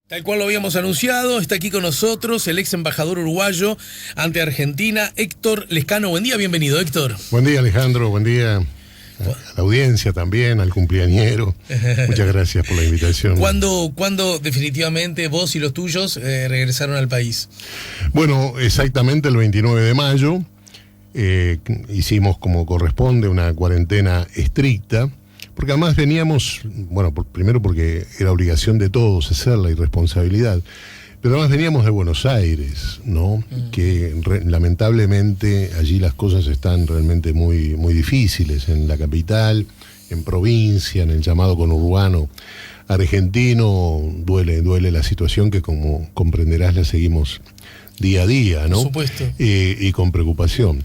Tal cual lo habíamos anunciado, está aquí con nosotros el ex embajador uruguayo ante Argentina, Héctor Lezcano. Buen día, bienvenido, Héctor. Buen día, Alejandro, buen día a la audiencia también, al cumpleañero. Muchas gracias por la invitación. ¿Cuándo definitivamente vos y los tuyos regresaron al país? Bueno, exactamente el 29 de mayo. Hicimos como corresponde una cuarentena estricta. Porque además veníamos, bueno, primero porque era obligación de todos hacerla y responsabilidad, pero además veníamos de Buenos Aires, ¿no? Que lamentablemente allí las cosas están realmente muy, muy difíciles, en la capital, en provincia, en el llamado conurbano argentino, duele la situación que, como comprenderás, la seguimos día a día, ¿no? Por supuesto. Y con preocupación.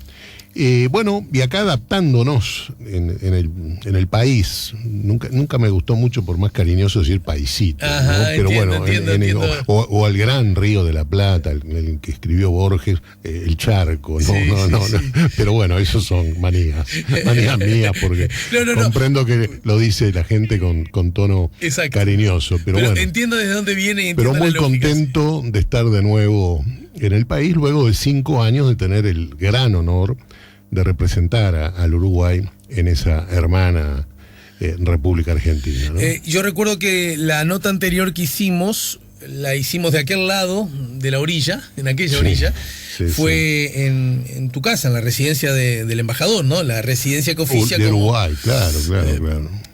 Bueno, y acá adaptándonos en el país, nunca me gustó mucho, por más cariñoso, decir paisito. Ajá, ¿no? Pero entiendo, bueno, entiendo. o al gran Río de la Plata, el que escribió Borges, el Charco, ¿no? Sí, no, sí. pero bueno, esos son manías mías, porque comprendo que lo dice la gente con tono Exacto. cariñoso, pero bueno. Entiendo desde dónde viene y Pero entiendo muy la lógica, contento de estar de nuevo en el país, luego de 5 años de tener el gran honor de representar al Uruguay en esa hermana República Argentina, ¿no? Yo recuerdo que la nota anterior que hicimos, la hicimos de aquel lado, de la orilla, en aquella orilla, fue en tu casa, en la residencia del embajador, ¿no? La residencia que oficia de como... Uruguay, claro.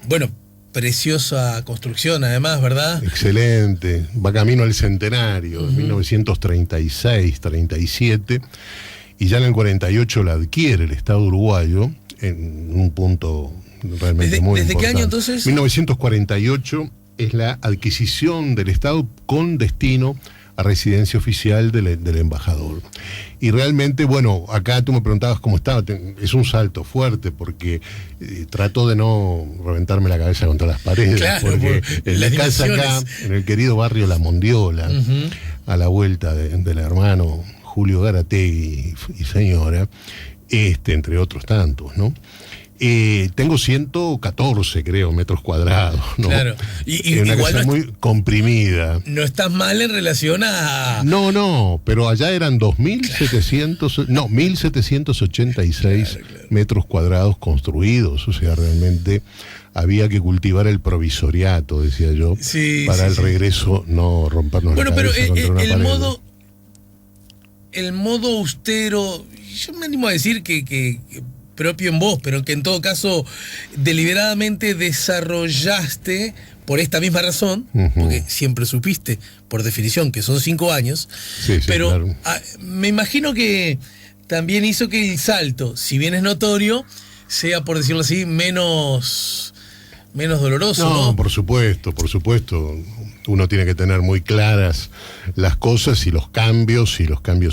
Bueno, preciosa construcción además, ¿verdad? Excelente, va camino al centenario, de 1936, 37, y ya en el 48 la adquiere el Estado uruguayo en un punto realmente muy importante. ¿Desde qué año entonces? 1948 es la adquisición del Estado con destino a residencia oficial del embajador. Y realmente, bueno, acá tú me preguntabas cómo estaba, es un salto fuerte porque trato de no reventarme la cabeza contra las paredes, claro, porque en la casa acá, en el querido barrio La Mondiola, a la vuelta del hermano Julio Garategui y señora, entre otros tantos, ¿no? Tengo 114, creo, metros cuadrados, ¿no? Claro. Y una igual casa muy comprimida. No estás mal en relación a... No, pero allá eran 1.786 metros cuadrados construidos, o sea, realmente había que cultivar el provisoriato, decía yo, para el regreso no rompernos la cabeza contra una pared. El modo austero, yo me animo a decir que propio en vos, pero que en todo caso deliberadamente desarrollaste por esta misma razón, porque siempre supiste, por definición, que son 5 años, pero claro. Me imagino que también hizo que el salto, si bien es notorio, sea, por decirlo así, menos doloroso, ¿no? Por supuesto. Uno tiene que tener muy claras las cosas y los cambios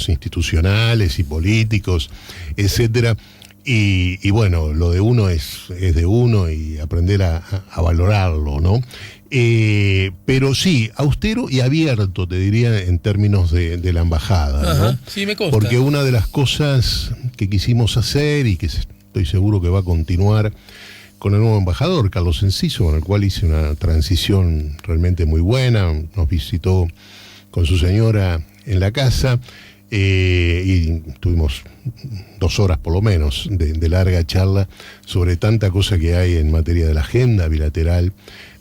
institucionales y políticos, etcétera. Y bueno, lo de uno es de uno y aprender a valorarlo, ¿no? Pero sí, austero y abierto, te diría, en términos de la embajada, ¿no? Sí, me consta. Porque una de las cosas que quisimos hacer y que estoy seguro que va a continuar con el nuevo embajador, Carlos Enciso, con el cual hice una transición realmente muy buena, nos visitó con su señora en la casa, y tuvimos 2 horas por lo menos de larga charla sobre tanta cosa que hay en materia de la agenda bilateral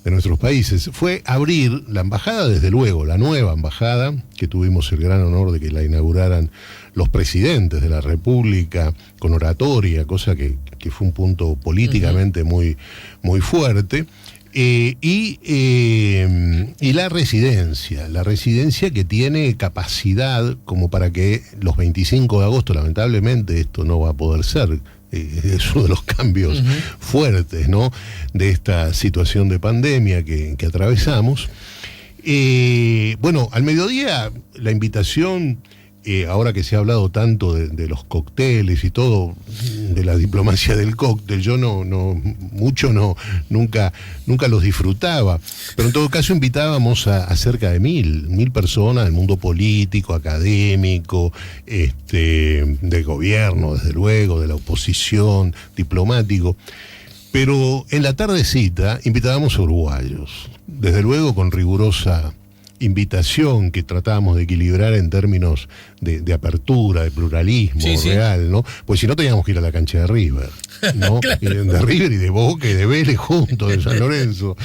de nuestros países. Fue abrir la embajada, desde luego, la nueva embajada, que tuvimos el gran honor de que la inauguraran los presidentes de la República con oratoria, cosa que fue un punto políticamente muy, muy fuerte. Y la residencia que tiene capacidad como para que los 25 de agosto, lamentablemente esto no va a poder ser, es uno de los cambios fuertes, ¿no?, de esta situación de pandemia que atravesamos. Bueno, al mediodía la invitación, ahora que se ha hablado tanto de los cócteles y todo, de la diplomacia del cóctel, yo nunca los disfrutaba, pero en todo caso invitábamos a cerca de 1.000 personas del mundo político, académico, del gobierno, desde luego, de la oposición, diplomático. Pero en la tardecita invitábamos a uruguayos, desde luego con rigurosa invitación que tratábamos de equilibrar en términos de apertura, de pluralismo real, ¿no? Pues si no teníamos que ir a la cancha de River, ¿no? Claro. De River y de Boca y de Vélez juntos, de San Lorenzo,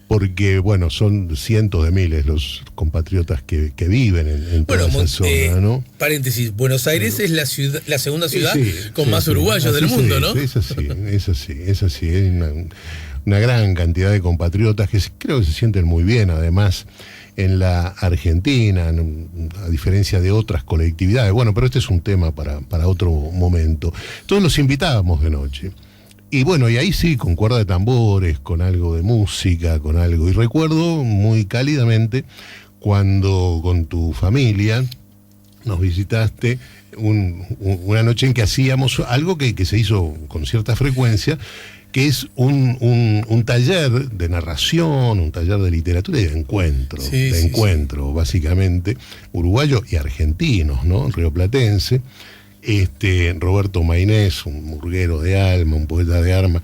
porque, bueno, son cientos de miles los compatriotas que viven en toda esa zona, ¿no? Paréntesis, Buenos Aires es la segunda ciudad con más uruguayos del mundo, ¿no? Es así. Es una gran cantidad de compatriotas que creo que se sienten muy bien, además, en la Argentina, a diferencia de otras colectividades. Bueno, pero este es un tema para otro momento. Entonces los invitábamos de noche. Y bueno, y ahí sí, con cuerda de tambores, con algo de música, con algo. Y recuerdo muy cálidamente cuando con tu familia nos visitaste una noche en que hacíamos algo que se hizo con cierta frecuencia, que es un taller de narración, un taller de literatura y de encuentro, básicamente, uruguayos y argentinos, ¿no? Rioplatense. Roberto Mainés, un murguero de alma, un poeta de arma.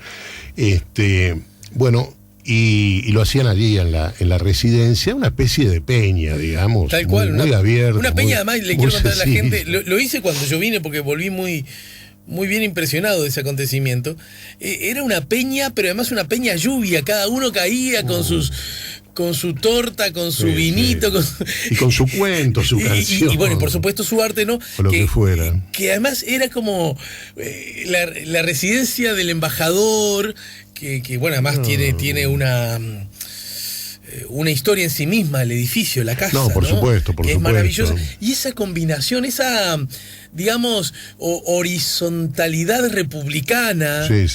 Bueno, y lo hacían allí en la residencia, una especie de peña, digamos. Tal cual, muy abierta. Una peña, además, le quiero contar a la sencilla. gente, lo hice cuando yo vine porque volví muy bien impresionado de ese acontecimiento. Era una peña, pero además una peña lluvia, cada uno caía con su torta, con su vinito. Y con su cuento, su canción. Y bueno, y por supuesto su arte, ¿no? O lo que fuera. Que además era como la residencia del embajador, que bueno, además tiene una historia en sí misma, el edificio, la casa. No, por supuesto. Es maravillosa. Y esa combinación, esa, digamos, horizontalidad republicana. Sí.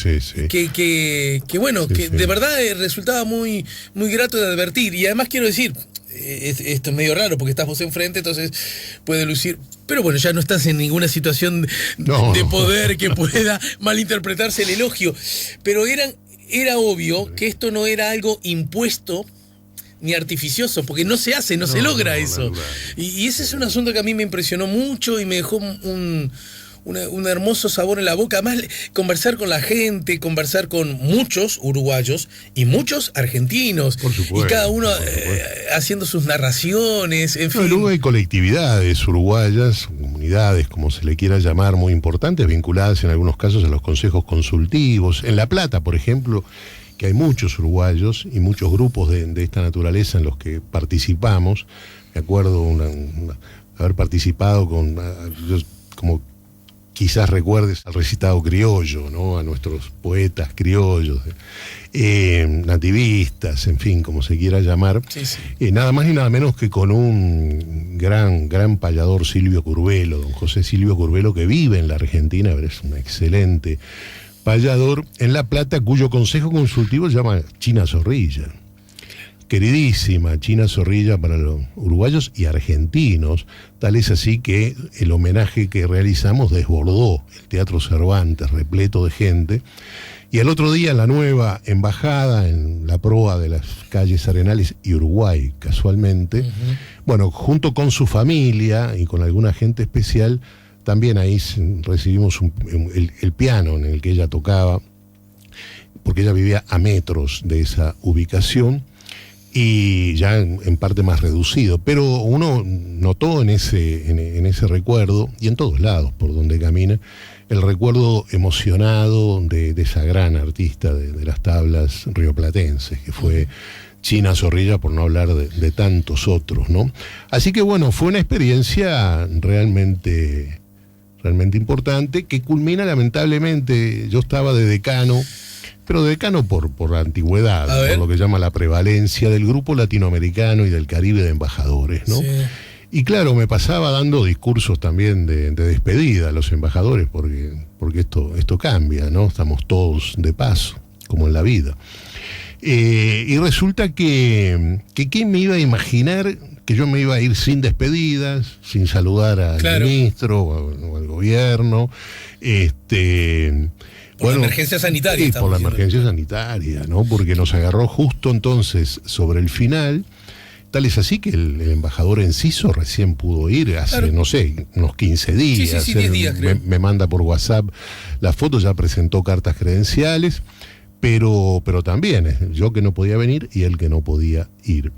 Que bueno, Sí, que sí. de verdad resultaba muy, muy grato de advertir. Y además quiero decir, esto es medio raro porque estás vos enfrente, entonces puede lucir. Pero bueno, ya no estás en ninguna situación de poder que pueda malinterpretarse el elogio. Pero era obvio que esto no era algo impuesto ni artificioso, porque no se hace, no se logra eso. Natural. Y ese es un asunto que a mí me impresionó mucho y me dejó un hermoso sabor en la boca. Además, conversar con la gente, conversar con muchos uruguayos y muchos argentinos. Por supuesto, y cada uno por supuesto. haciendo sus narraciones, en fin. Luego hay colectividades uruguayas, comunidades, como se le quiera llamar, muy importantes, vinculadas en algunos casos a los consejos consultivos. En La Plata, por ejemplo, que hay muchos uruguayos y muchos grupos de esta naturaleza en los que participamos. Me acuerdo haber participado como quizás recuerdes al recitado criollo, ¿no? A nuestros poetas criollos, nativistas, en fin, como se quiera llamar. Sí. Nada más ni nada menos que con un gran payador, Silvio Curbelo, don José Silvio Curbelo, que vive en la Argentina, pero es un excelente payador en La Plata, cuyo consejo consultivo se llama China Zorrilla. Queridísima China Zorrilla para los uruguayos y argentinos, tal es así que el homenaje que realizamos desbordó el Teatro Cervantes, repleto de gente, y el otro día la nueva embajada en la proa de las calles Arenales y Uruguay, casualmente, bueno, junto con su familia y con alguna gente especial, también ahí recibimos el piano en el que ella tocaba, porque ella vivía a metros de esa ubicación, y ya en parte más reducido, pero uno notó en ese recuerdo, y en todos lados por donde camina, el recuerdo emocionado de esa gran artista de las tablas rioplatenses, que fue China Zorrilla, por no hablar de tantos otros, ¿no? Así que bueno, fue una experiencia realmente importante, que culmina lamentablemente. Yo estaba de decano, pero de decano por antigüedad, por lo que llama la prevalencia del grupo latinoamericano y del Caribe de embajadores, ¿no? Sí. Y claro, me pasaba dando discursos también de despedida a los embajadores, porque esto cambia, ¿no? Estamos todos de paso, como en la vida. Y resulta que ¿quién me iba a imaginar que yo me iba a ir sin despedidas, sin saludar al ministro o al gobierno? Por la emergencia sanitaria. Sí, por la emergencia sanitaria, ¿no? Porque nos agarró justo entonces sobre el final. Tal es así que el embajador Enciso recién pudo ir hace, no sé, unos 15 días. Sí, 10 días, creo. Me manda por WhatsApp las fotos, ya presentó cartas credenciales. pero también yo que no podía venir y él que no podía ir.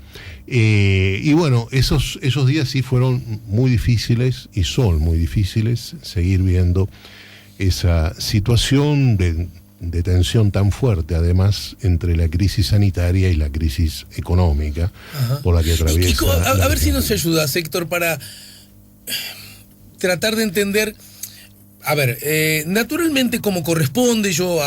Y bueno, esos días sí fueron muy difíciles y son muy difíciles seguir viendo esa situación de tensión tan fuerte, además, entre la crisis sanitaria y la crisis económica. Ajá. Por la que atraviesa. A ver si nos ayudas, Héctor, para tratar de entender. A ver, naturalmente como corresponde, yo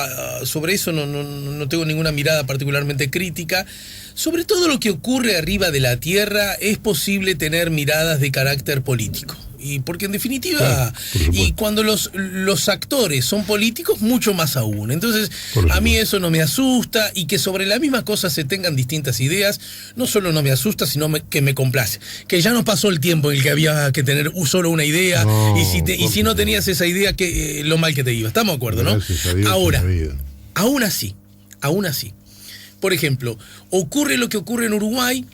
sobre eso no tengo ninguna mirada particularmente crítica. Sobre todo lo que ocurre arriba de la tierra es posible tener miradas de carácter político. Y porque en definitiva, y cuando los actores son políticos, mucho más aún. Entonces, a mí eso no me asusta, y que sobre la misma cosa se tengan distintas ideas, no solo no me asusta, sino que me complace. Que ya nos pasó el tiempo en el que había que tener solo una idea, y si no tenías esa idea, lo mal que te iba. ¿Estamos de acuerdo, no? Ahora, aún así, por ejemplo, ocurre lo que ocurre en Uruguay,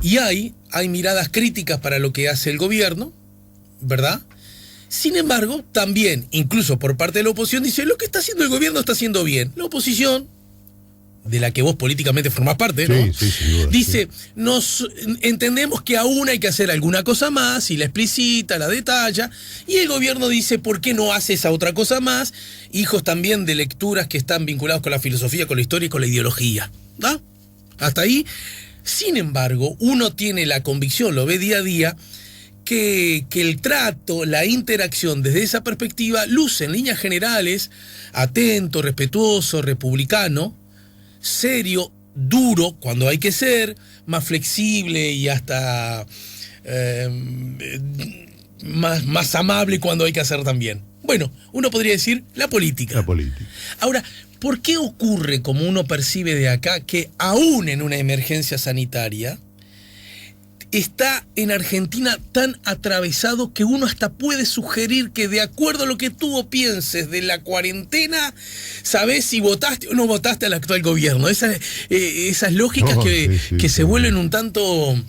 y hay miradas críticas para lo que hace el gobierno, ¿verdad? Sin embargo, también, incluso por parte de la oposición, dice, lo que está haciendo el gobierno está haciendo bien. La oposición, de la que vos políticamente formás parte, ¿no? Sí, duda, dice, nos entendemos que aún hay que hacer alguna cosa más, y la explicita, la detalla, y el gobierno dice, ¿por qué no hace esa otra cosa más? Hijos también de lecturas que están vinculados con la filosofía, con la historia y con la ideología, ¿va? Hasta ahí. Sin embargo, uno tiene la convicción, lo ve día a día, que el trato, la interacción desde esa perspectiva luce en líneas generales atento, respetuoso, republicano, serio, duro cuando hay que ser, más flexible y hasta más amable cuando hay que hacer también. Bueno, uno podría decir la política. La política. Ahora, ¿por qué ocurre, como uno percibe de acá, que aún en una emergencia sanitaria está en Argentina tan atravesado que uno hasta puede sugerir que, de acuerdo a lo que tú pienses de la cuarentena, sabés si votaste o no votaste al actual gobierno? Esas lógicas que se vuelven un tanto...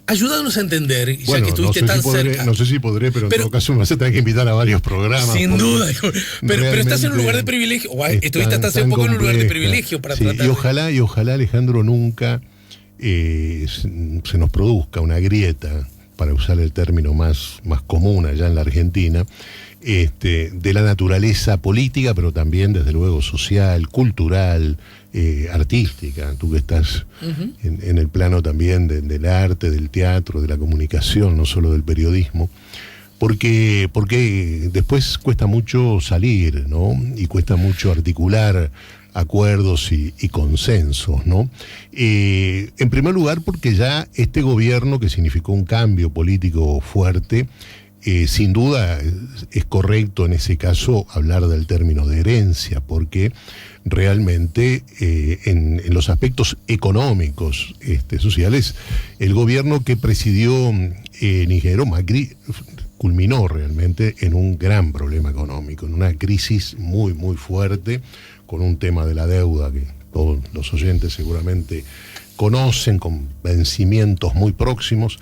ayúdanos a entender, ya que estuviste tan cerca. No sé si podré, pero en todo caso me vas a tener que invitar a varios programas. Sin duda. Pero estás en un lugar de privilegio. Estuviste hasta hace poco en un lugar de privilegio para tratar. Y ojalá, Alejandro, nunca se nos produzca una grieta, para usar el término más común allá en la Argentina, de la naturaleza política, pero también, desde luego, social, cultural, artística. Tú que estás en el plano también del arte, del teatro, de la comunicación, no solo del periodismo, porque después cuesta mucho salir, ¿no? Y cuesta mucho articular acuerdos y consensos, ¿no? En primer lugar, porque ya este gobierno, que significó un cambio político fuerte, sin duda es correcto en ese caso hablar del término de herencia, porque realmente en los aspectos económicos, sociales, el gobierno que presidió Ingeniero Macri culminó realmente en un gran problema económico, en una crisis muy, muy fuerte, con un tema de la deuda que todos los oyentes seguramente conocen, con vencimientos muy próximos.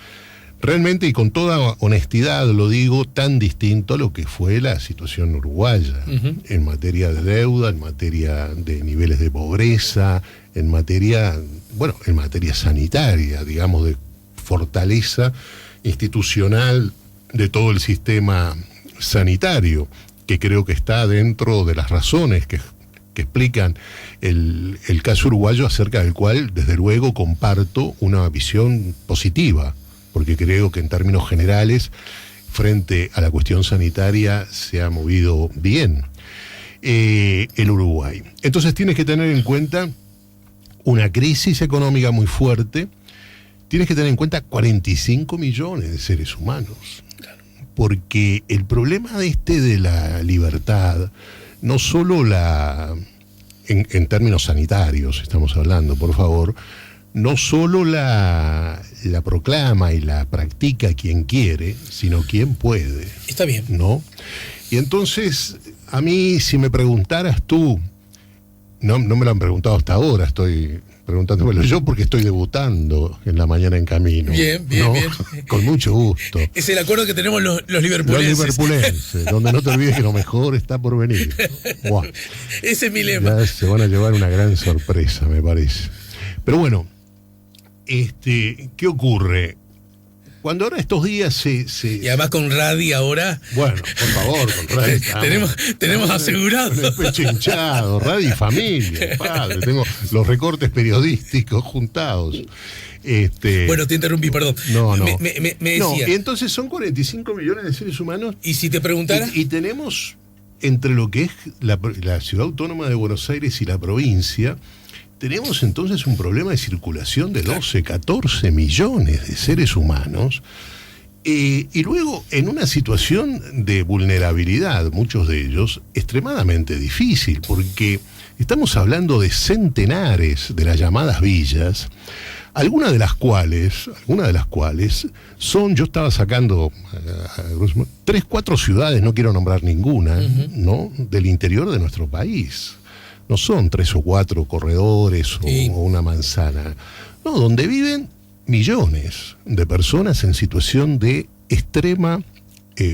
Realmente, y con toda honestidad lo digo, tan distinto a lo que fue la situación uruguaya, en materia de deuda, en materia de niveles de pobreza, en materia sanitaria, digamos, de fortaleza institucional de todo el sistema sanitario, que creo que está dentro de las razones que explican el caso uruguayo, acerca del cual, desde luego, comparto una visión positiva, porque creo que en términos generales, frente a la cuestión sanitaria, se ha movido bien el Uruguay. Entonces tienes que tener en cuenta una crisis económica muy fuerte, tienes que tener en cuenta 45 millones de seres humanos, porque el problema de la libertad, no solo en términos sanitarios estamos hablando, por favor, no solo la proclama y la practica quien quiere, sino quien puede. Está bien. ¿No? Y entonces, a mí, si me preguntaras tú, no me lo han preguntado hasta ahora, estoy preguntándomelo yo porque estoy debutando en La Mañana en Camino. Bien, bien, ¿no? bien. Con mucho gusto. Es el acuerdo que tenemos los Los liverpulenses. liverpulenses, donde no te olvides que lo mejor está por venir. Buah, Ese es mi lema. ya se van a llevar una gran sorpresa, me parece. Pero bueno, ¿qué ocurre? Cuando ahora estos días Y además con Radi ahora Bueno, por favor, con Radi. tenemos asegurado. Con el pecho hinchado, Radi y familia, padre. Tengo los recortes periodísticos juntados. Bueno, te interrumpí, perdón. No. Me decía. No, y entonces son 45 millones de seres humanos. ¿Y si te preguntara? Y tenemos, entre lo que es la ciudad autónoma de Buenos Aires y la provincia, tenemos entonces un problema de circulación de 12, 14 millones de seres humanos, y luego en una situación de vulnerabilidad, muchos de ellos, extremadamente difícil, porque estamos hablando de centenares de las llamadas villas, algunas de las cuales son, yo estaba sacando 3, 4 ciudades, no quiero nombrar ninguna, ¿no?, del interior de nuestro país. No son 3 o 4 corredores o una manzana. No, donde viven millones de personas en situación de extrema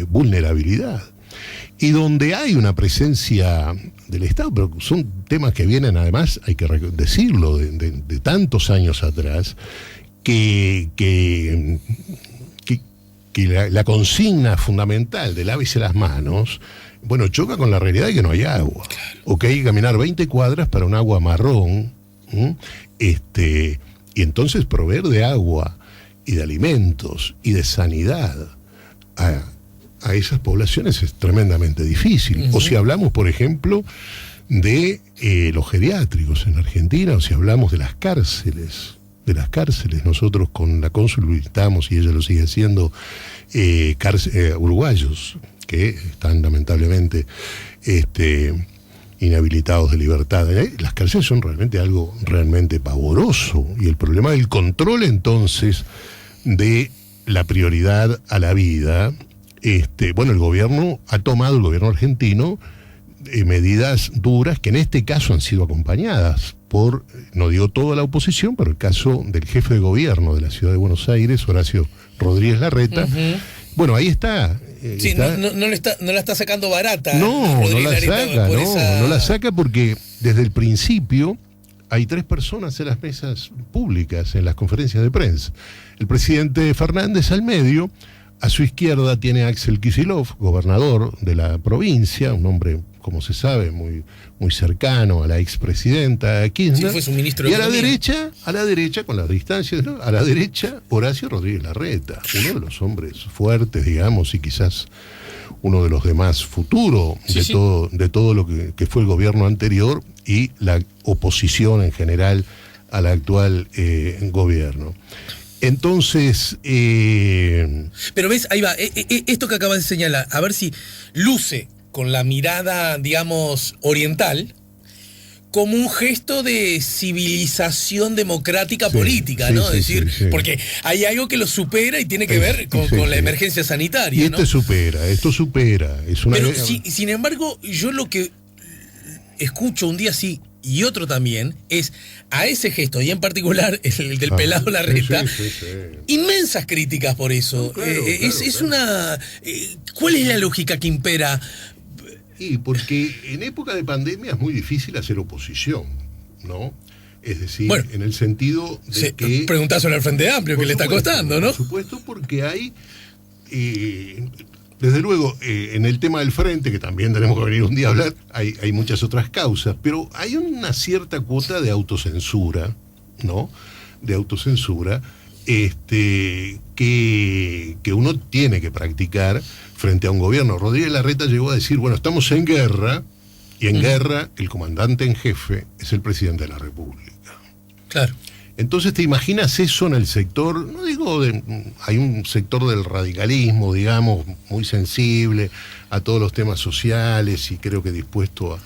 vulnerabilidad. Y donde hay una presencia del Estado, pero son temas que vienen además, hay que decirlo, de tantos años atrás, que la consigna fundamental del lávese las manos, bueno, choca con la realidad de que no hay agua. Claro. O que hay que caminar 20 cuadras para un agua marrón. Y entonces proveer de agua y de alimentos y de sanidad a esas poblaciones es tremendamente difícil. O si hablamos, por ejemplo, de los geriátricos en Argentina, o si hablamos de las cárceles. Nosotros con la cónsul visitamos, y ella lo sigue haciendo, uruguayos que están lamentablemente inhabilitados de libertad. Las cárceles son realmente algo realmente pavoroso, y el problema del control entonces de la prioridad a la vida, bueno, el gobierno argentino, medidas duras que en este caso han sido acompañadas por, no digo toda la oposición, pero el caso del jefe de gobierno de la ciudad de Buenos Aires, Horacio Rodríguez Larreta. Bueno, ahí está. Sí, no la está sacando barata. No la saca porque desde el principio hay 3 personas en las mesas públicas, en las conferencias de prensa. El presidente Fernández al medio, a su izquierda tiene a Axel Kicillof, gobernador de la provincia, un hombre, como se sabe, muy, muy cercano a la expresidenta Kirchner. Sí, fue su ministro de y a Economía. la derecha, con las distancias, ¿no?, a la derecha, Horacio Rodríguez Larreta, uno de los hombres fuertes, digamos, y quizás uno de los de más futuro de todo lo que fue el gobierno anterior y la oposición en general al actual gobierno. Entonces... Pero ves, ahí va, esto que acabas de señalar, a ver si luce con la mirada, digamos, oriental, como un gesto de civilización democrática política, ¿no? Es decir, porque hay algo que lo supera y tiene que ver con la emergencia sanitaria, y ¿no? Esto supera. Es una... Pero sin embargo, yo lo que escucho un día sí y otro también es a ese gesto, y en particular el del pelado Larreta, inmensas críticas por eso. Es una... ¿Cuál es la lógica que impera? Y porque en época de pandemia es muy difícil hacer oposición, ¿no? Es decir, bueno, en el sentido de que... Preguntás sobre el Frente Amplio, que le está costando, ¿no? Por supuesto, porque hay... desde luego, en el tema del Frente, que también tenemos que venir un día a hablar, hay muchas otras causas, pero hay una cierta cuota de autocensura, ¿no? De autocensura, que uno tiene que practicar frente a un gobierno. Rodríguez Larreta llegó a decir, bueno, estamos en guerra, y en guerra el comandante en jefe es el presidente de la República. Claro. Entonces te imaginas eso en el sector, no digo, hay un sector del radicalismo, digamos, muy sensible a todos los temas sociales y creo que dispuesto a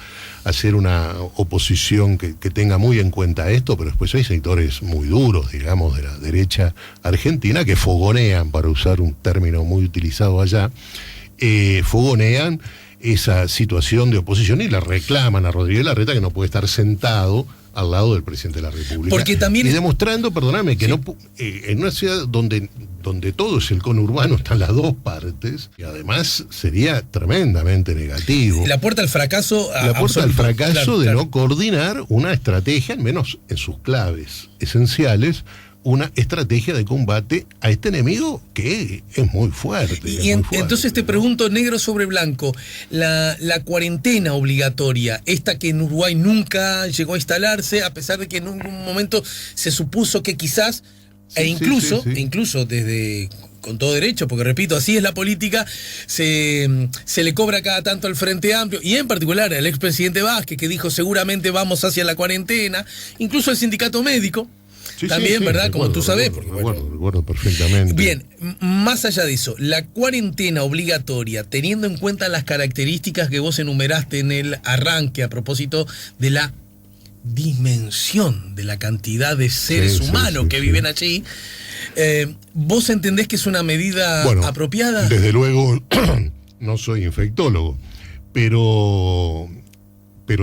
hacer una oposición que tenga muy en cuenta esto, pero después hay sectores muy duros, digamos, de la derecha argentina que fogonean, para usar un término muy utilizado allá, fogonean esa situación de oposición y le reclaman a Rodríguez Larreta que no puede estar sentado al lado del presidente de la República. Porque también... Y demostrando, perdóname, que en una ciudad donde todo es el conurbano, están las dos partes, y además sería tremendamente negativo. La puerta al fracaso. La puerta al fracaso claro, de claro. no coordinar una estrategia, al menos en sus claves esenciales, una estrategia de combate a este enemigo que es muy fuerte. Entonces te pregunto, negro sobre blanco, la cuarentena obligatoria, esta que en Uruguay nunca llegó a instalarse, a pesar de que en un momento se supuso que quizás, incluso desde, con todo derecho, porque repito, así es la política, se le cobra cada tanto al Frente Amplio, y en particular al expresidente Vázquez, que dijo seguramente vamos hacia la cuarentena, incluso el sindicato médico, también, ¿verdad? Recuerdo, como tú sabes. Recuerdo perfectamente. Bien, más allá de eso, la cuarentena obligatoria, teniendo en cuenta las características que vos enumeraste en el arranque a propósito de la dimensión de la cantidad de seres humanos que viven allí, ¿vos entendés que es una medida apropiada? Desde luego, no soy infectólogo, pero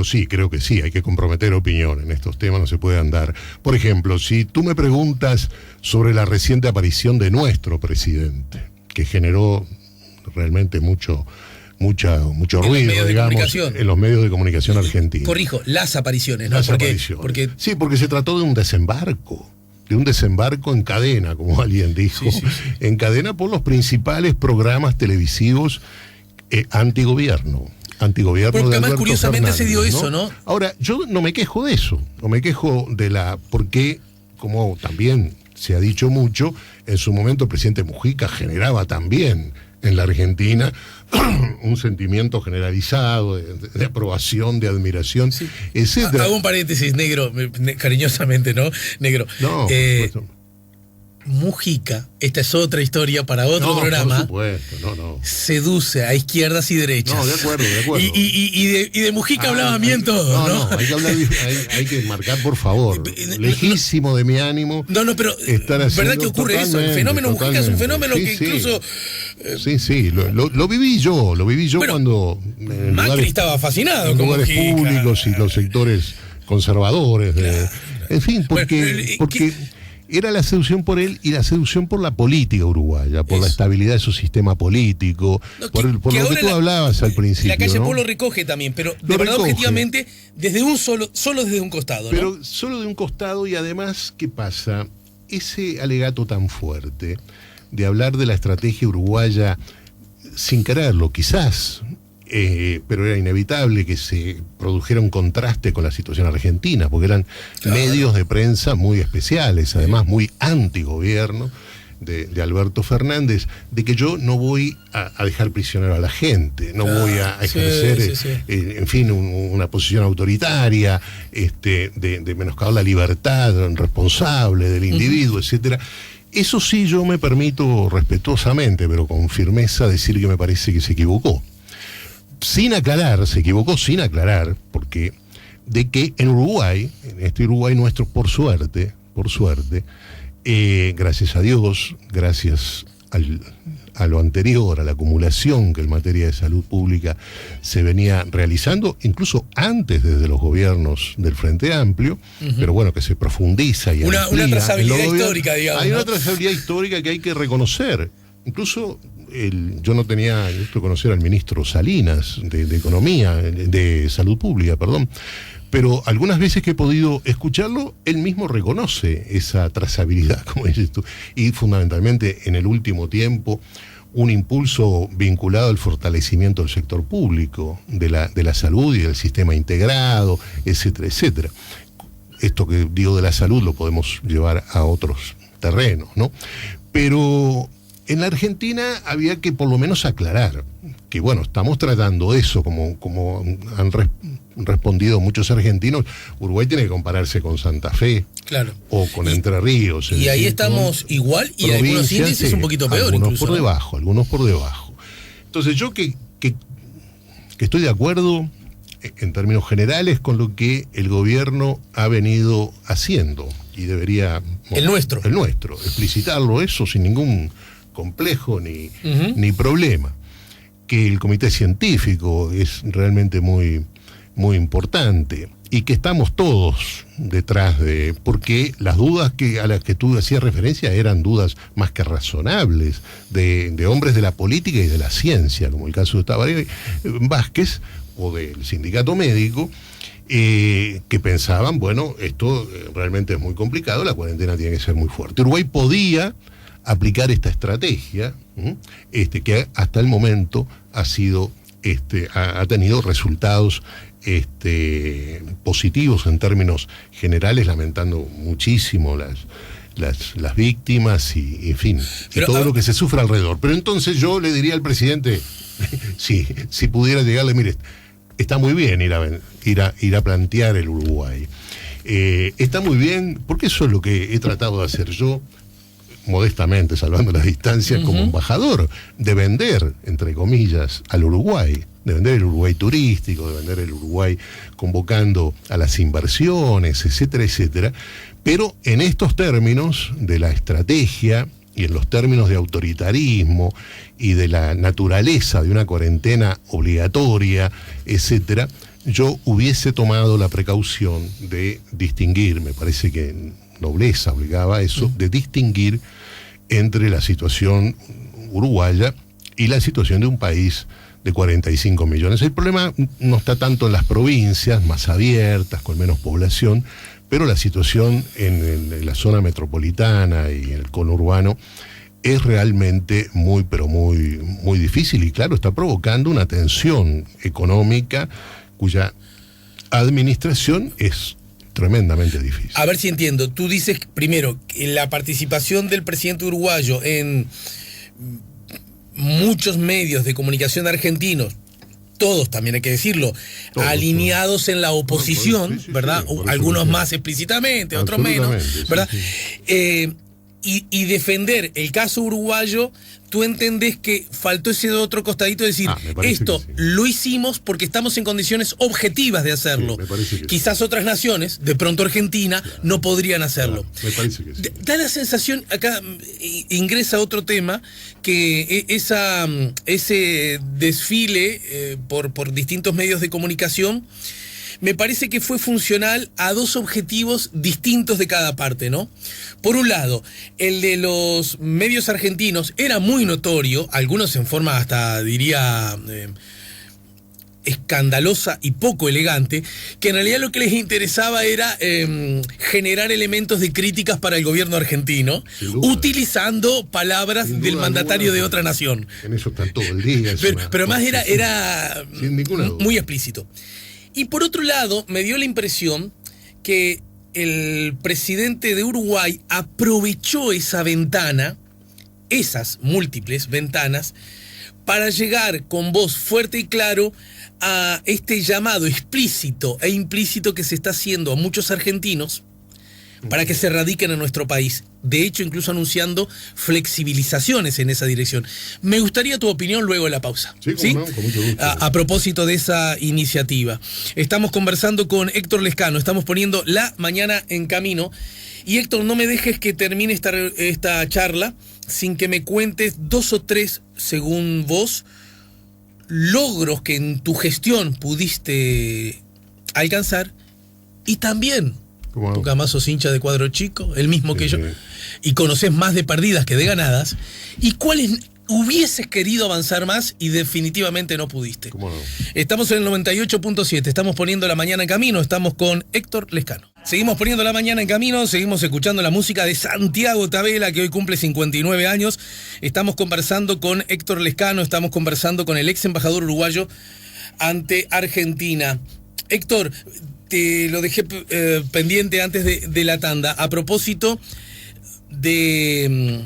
sí, creo que sí, hay que comprometer opinión en estos temas, no se puede andar. Por ejemplo, si tú me preguntas sobre la reciente aparición de nuestro presidente, que generó realmente mucho ruido, digamos, en los medios de comunicación argentinos. Corrijo, las apariciones, ¿no? Sí, porque se trató de un desembarco en cadena, como alguien dijo, en cadena por los principales programas televisivos antigobierno porque de además Alberto curiosamente Fernández, se dio eso, ¿no? Ahora, yo no me quejo de eso, no me quejo porque, como también se ha dicho mucho, en su momento el presidente Mujica generaba también en la Argentina un sentimiento generalizado de aprobación, de admiración, etcétera. Hago un paréntesis, negro, cariñosamente, ¿no? Negro. No, Mujica, esta es otra historia para otro programa. Por supuesto, seduce a izquierdas y derechas. No, de acuerdo. Y de Mujica hablaban bien todos, ¿no? Hay que marcar, por favor, lejísimo de mi ánimo. Pero ¿verdad que ocurre eso? El fenómeno Mujica es un fenómeno que incluso... Sí, lo viví yo cuando... Macri estaba fascinado en con lugares Mujica. Públicos y los sectores conservadores. En fin, porque era la seducción por él y la seducción por la política uruguaya, por la estabilidad de su sistema político, por lo que tú hablabas al principio. La calle ¿no? Polo recoge también, pero de verdad objetivamente desde solo desde un costado, ¿no? Pero solo de un costado, y además, ¿qué pasa? Ese alegato tan fuerte de hablar de la estrategia uruguaya sin quererlo, quizás, pero era inevitable que se produjera un contraste con la situación argentina, porque eran medios de prensa muy especiales, además muy antigobierno de Alberto Fernández, de que yo no voy a dejar prisionero a la gente, no voy a ejercer, en fin, una posición autoritaria, de menoscabar la libertad responsable del individuo, etcétera. Eso sí, yo me permito respetuosamente, pero con firmeza, decir que me parece que se equivocó. Se equivocó sin aclarar, porque de que en Uruguay, en este Uruguay nuestro, por suerte, gracias a Dios, gracias a lo anterior, a la acumulación que en materia de salud pública se venía realizando, incluso antes desde los gobiernos del Frente Amplio, pero bueno, que se profundiza y una trazabilidad histórica, digamos. Hay una trazabilidad histórica que hay que reconocer. Incluso yo no tenía esto de conocer al ministro Salinas de Economía, de Salud Pública, perdón, pero algunas veces que he podido escucharlo, él mismo reconoce esa trazabilidad, como dices tú, y fundamentalmente en el último tiempo un impulso vinculado al fortalecimiento del sector público, de la salud y del sistema integrado, etcétera, etcétera. Esto que digo de la salud lo podemos llevar a otros terrenos, ¿no? Pero en la Argentina había que por lo menos aclarar que, bueno, estamos tratando eso, como han respondido muchos argentinos. Uruguay tiene que compararse con Santa Fe, claro, o con Entre Ríos. Y ahí estamos igual, y algunos índices un poquito peor, algunos incluso. Algunos por debajo. Entonces yo que estoy de acuerdo en términos generales con lo que el gobierno ha venido haciendo, y debería... El nuestro, explicitarlo eso sin ningún complejo ni problema. que el comité científico es realmente muy, muy importante y que estamos todos detrás de, porque las dudas a las que tú hacías referencia eran dudas más que razonables de hombres de la política y de la ciencia, como el caso de Tabaré Vázquez o del sindicato médico, que pensaban, bueno, esto realmente es muy complicado, la cuarentena tiene que ser muy fuerte. Uruguay podía aplicar esta estrategia, que hasta el momento ha sido, ha tenido resultados positivos en términos generales, lamentando muchísimo las víctimas y en fin, y todo lo que se sufre alrededor. Pero entonces yo le diría al presidente, si pudiera llegarle, mire, está muy bien ir a plantear el Uruguay. Está muy bien, porque eso es lo que he tratado de hacer yo, modestamente, salvando las distancias, como embajador, de vender, entre comillas, al Uruguay, de vender el Uruguay turístico, de vender el Uruguay convocando a las inversiones, etcétera, etcétera, pero en estos términos de la estrategia y en los términos de autoritarismo y de la naturaleza de una cuarentena obligatoria, etcétera, yo hubiese tomado la precaución de distinguir, me parece que nobleza obligaba a eso, de distinguir entre la situación uruguaya y la situación de un país de 45 millones. El problema no está tanto en las provincias más abiertas, con menos población, pero la situación en la zona metropolitana y en el conurbano es realmente muy, pero muy, muy difícil y claro, está provocando una tensión económica cuya administración es tremendamente difícil. A ver si entiendo. Tú dices, primero, que la participación del presidente uruguayo en muchos medios de comunicación argentinos, todos también hay que decirlo, alineados en la oposición, ¿verdad? Algunos más explícitamente, otros menos, ¿verdad? Sí. Y defender el caso uruguayo, tú entendés que faltó ese otro costadito de decir, esto lo hicimos porque estamos en condiciones objetivas de hacerlo. Sí, quizás otras naciones, de pronto Argentina, no podrían hacerlo. Me parece que sí. Da la sensación, acá ingresa otro tema, que ese desfile por distintos medios de comunicación, me parece que fue funcional a dos objetivos distintos de cada parte, ¿no? Por un lado, el de los medios argentinos era muy notorio, algunos en forma hasta diría escandalosa y poco elegante, que en realidad lo que les interesaba era generar elementos de críticas para el gobierno argentino, utilizando palabras del mandatario de otra nación. En eso están todo el día. Pero además era muy explícito. Y por otro lado, me dio la impresión que el presidente de Uruguay aprovechó esa ventana, esas múltiples ventanas, para llegar con voz fuerte y claro a este llamado explícito e implícito que se está haciendo a muchos argentinos para que se radiquen en nuestro país. De hecho, incluso anunciando flexibilizaciones en esa dirección. Me gustaría tu opinión luego de la pausa. Sí, no, con mucho gusto. A propósito de esa iniciativa. Estamos conversando con Héctor Lescano, estamos poniendo La Mañana en Camino. Y Héctor, no me dejes que termine esta charla sin que me cuentes 2 o 3, según vos, logros que en tu gestión pudiste alcanzar y también... Tú que además sos hincha de Cuadro Chico, el mismo que yo, y conoces más de perdidas que de ganadas, y cuáles hubieses querido avanzar más y definitivamente no pudiste. ¿Cómo no? Estamos en el 98.7, estamos poniendo La Mañana en Camino, estamos con Héctor Lescano. Seguimos poniendo La Mañana en Camino, seguimos escuchando la música de Santiago Tabela, que hoy cumple 59 años. Estamos conversando con Héctor Lescano, estamos conversando con el ex embajador uruguayo ante Argentina. Héctor, te lo dejé pendiente antes de la tanda. A propósito de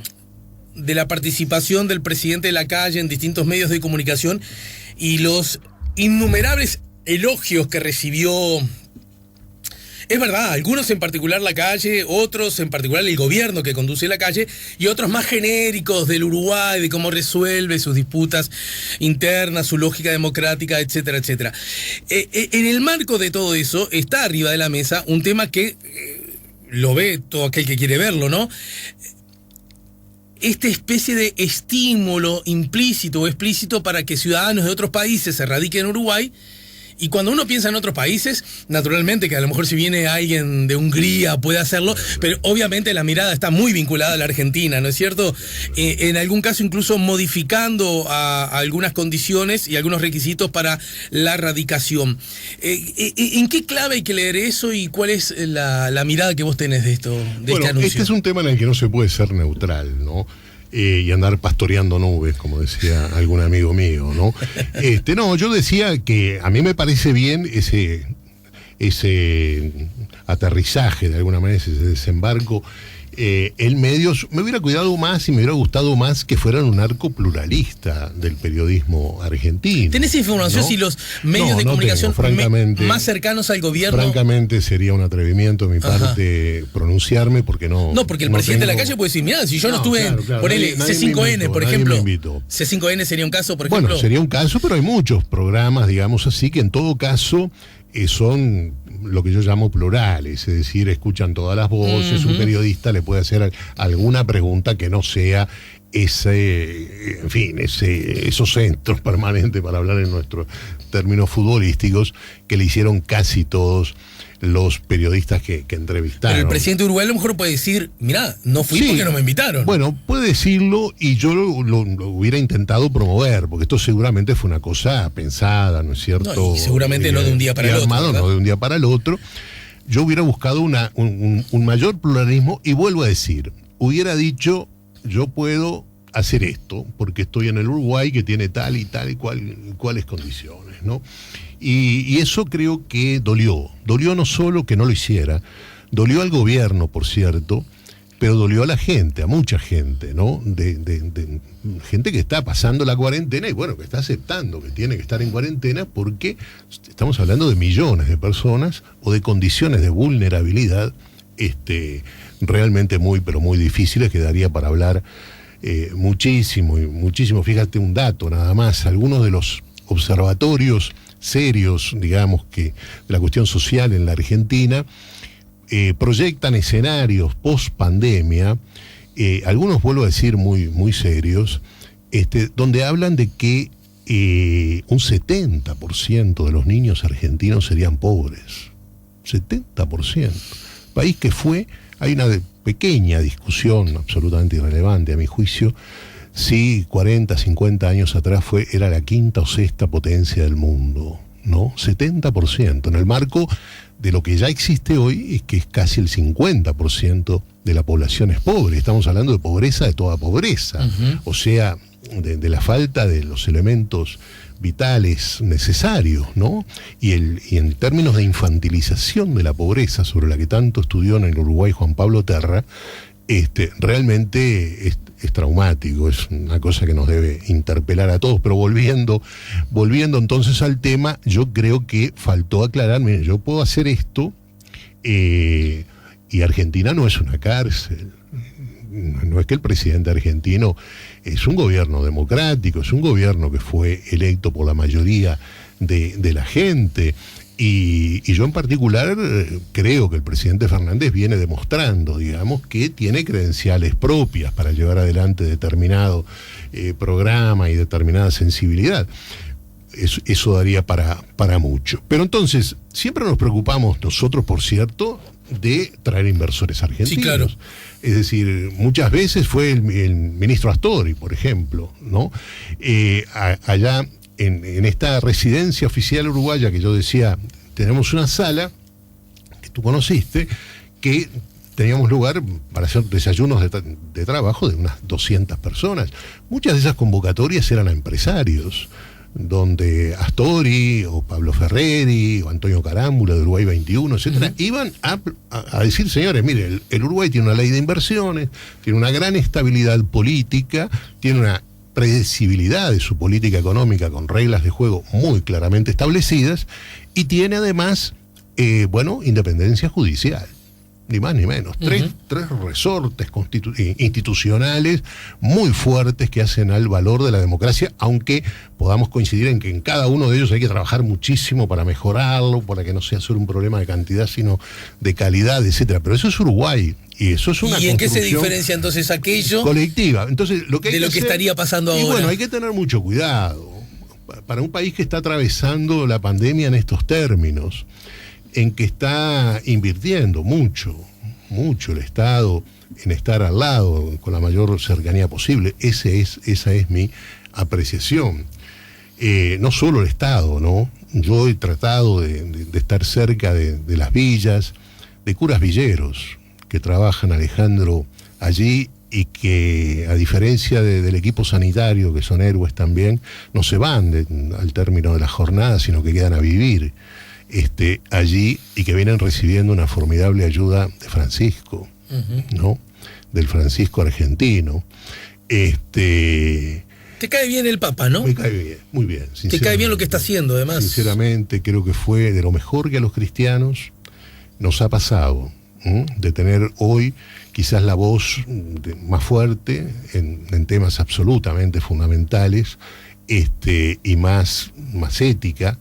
la participación del presidente de la calle en distintos medios de comunicación y los innumerables elogios que recibió. Es verdad, algunos en particular la calle, otros en particular el gobierno que conduce la calle y otros más genéricos del Uruguay, de cómo resuelve sus disputas internas, su lógica democrática, etcétera, etcétera. En el marco de todo eso está arriba de la mesa un tema que lo ve todo aquel que quiere verlo, ¿no? esta especie de estímulo implícito o explícito para que ciudadanos de otros países se radiquen en Uruguay. Y cuando uno piensa en otros países, naturalmente que a lo mejor si viene alguien de Hungría puede hacerlo, pero obviamente la mirada está muy vinculada a la Argentina, ¿no es cierto? En algún caso incluso modificando a algunas condiciones y algunos requisitos para la radicación. ¿En qué clave hay que leer eso y cuál es la mirada que vos tenés de esto, de este anuncio? Este es un tema en el que no se puede ser neutral, ¿no? Y andar pastoreando nubes, como decía algún amigo mío, ¿no? No, yo decía que a mí me parece bien ese aterrizaje, de alguna manera, ese desembarco en medios. Me hubiera cuidado más y me hubiera gustado más que fueran un arco pluralista del periodismo argentino. ¿Tenés información, ¿no? Si los medios de comunicación más cercanos al gobierno? Francamente sería un atrevimiento de mi parte pronunciarme, porque no... No, porque el presidente de la calle puede decir, mirá, si yo no estuve por él, C5N, por ejemplo. C5N sería un caso, por ejemplo. Bueno, sería un caso, pero hay muchos programas, digamos así, que en todo caso son lo que yo llamo plurales, es decir, escuchan todas las voces. Un periodista le puede hacer alguna pregunta que no sea esos centros permanentes, para hablar en nuestros términos futbolísticos, que le hicieron casi todos los periodistas que entrevistaron. Pero el presidente de Uruguay a lo mejor puede decir, mirá, no fui porque no me invitaron. Bueno, puede decirlo, y yo lo hubiera intentado promover, porque esto seguramente fue una cosa pensada, ¿no es cierto? No, y seguramente no de un día para el otro. Armado, no de un día para el otro. Yo hubiera buscado un mayor pluralismo, y vuelvo a decir, hubiera dicho, yo puedo hacer esto, porque estoy en el Uruguay que tiene tal y cuáles condiciones, ¿no? Y eso creo que dolió no solo que no lo hiciera, dolió al gobierno, por cierto, pero dolió a la gente, a mucha gente, ¿no? De gente que está pasando la cuarentena y bueno, que está aceptando que tiene que estar en cuarentena, porque estamos hablando de millones de personas o de condiciones de vulnerabilidad realmente muy, pero muy difíciles, que daría para hablar muchísimo. Fíjate un dato nada más, algunos de los observatorios serios, digamos, que de la cuestión social en la Argentina proyectan escenarios post pandemia, algunos, vuelvo a decir, muy, muy serios, donde hablan de que un 70% de los niños argentinos serían pobres. 70%. País que hay una pequeña discusión absolutamente irrelevante a mi juicio, si 40, 50 años atrás era la quinta o sexta potencia del mundo, ¿no? 70%, en el marco de lo que ya existe hoy, es que es casi el 50% de la población es pobre. Estamos hablando de pobreza, de toda pobreza, o sea, de la falta de los elementos vitales necesarios, ¿no? Y en términos de infantilización de la pobreza, sobre la que tanto estudió en el Uruguay Juan Pablo Terra, realmente es traumático, es una cosa que nos debe interpelar a todos. Pero volviendo entonces al tema, yo creo que faltó aclarar, miren, yo puedo hacer esto, y Argentina no es una cárcel. No es que el presidente argentino es un gobierno democrático, es un gobierno que fue electo por la mayoría de la gente. Y yo en particular creo que el presidente Fernández viene demostrando, digamos, que tiene credenciales propias para llevar adelante determinado programa y determinada sensibilidad. Eso daría para mucho. Pero entonces, siempre nos preocupamos nosotros, por cierto, de traer inversores argentinos. Sí, claro. Es decir, muchas veces fue el ministro Astori, por ejemplo, ¿no? Allá en esta residencia oficial uruguaya que yo decía, tenemos una sala que tú conociste, que teníamos lugar para hacer desayunos de trabajo de unas 200 personas. Muchas de esas convocatorias eran a empresarios, donde Astori o Pablo Ferreri o Antonio Carámbula de Uruguay 21, etcétera, iban a decir, señores, mire, el Uruguay tiene una ley de inversiones, tiene una gran estabilidad política, tiene una predecibilidad de su política económica con reglas de juego muy claramente establecidas, y tiene además, independencia judicial. ni más ni menos. Tres resortes institucionales muy fuertes que hacen al valor de la democracia, aunque podamos coincidir en que en cada uno de ellos hay que trabajar muchísimo para mejorarlo, para que no sea solo un problema de cantidad, sino de calidad, etcétera. Pero eso es Uruguay. Y eso es una ¿Y en qué se diferencia entonces aquello colectiva? Entonces, lo que hay de lo que estaría pasando ahora? Y bueno, hay que tener mucho cuidado. Para un país que está atravesando la pandemia en estos términos, en que está invirtiendo mucho el Estado en estar al lado con la mayor cercanía posible, esa es mi apreciación. No solo el Estado, ¿no? Yo he tratado de estar cerca de las villas, de curas villeros que trabajan, Alejandro, allí, y que a diferencia del equipo sanitario, que son héroes también, no se van al término de la jornada, sino que quedan a vivir allí, y que vienen recibiendo una formidable ayuda de Francisco, ¿no? Del Francisco argentino. Te cae bien el Papa, ¿no? Me cae bien, muy bien. Te cae bien lo que está haciendo, además. Sinceramente, creo que fue de lo mejor que a los cristianos nos ha pasado, de tener hoy quizás la voz más fuerte en temas absolutamente fundamentales, y más ética,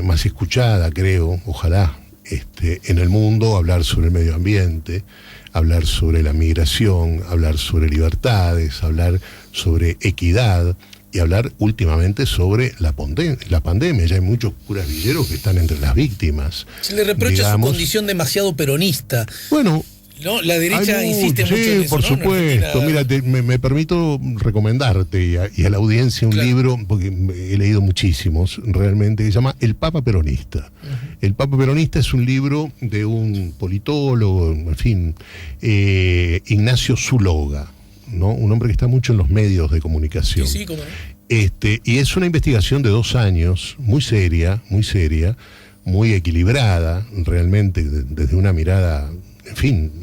más escuchada, creo, ojalá, en el mundo, hablar sobre el medio ambiente, hablar sobre la migración, hablar sobre libertades, hablar sobre equidad, y hablar últimamente sobre la pandemia. Ya hay muchos curas villeros que están entre las víctimas. Se le reprocha su condición demasiado peronista. Bueno, ¿no? La derecha insiste mucho en eso, por supuesto. Mira, me permito recomendarte y a la audiencia un libro, porque he leído muchísimos, realmente, que se llama El Papa Peronista. El Papa Peronista es un libro de un politólogo, en fin, Ignacio Zuloaga, ¿no? Un hombre que está mucho en los medios de comunicación. Sí, cómo no. Y es una investigación de 2 años, muy seria, muy equilibrada, realmente, desde una mirada, en fin,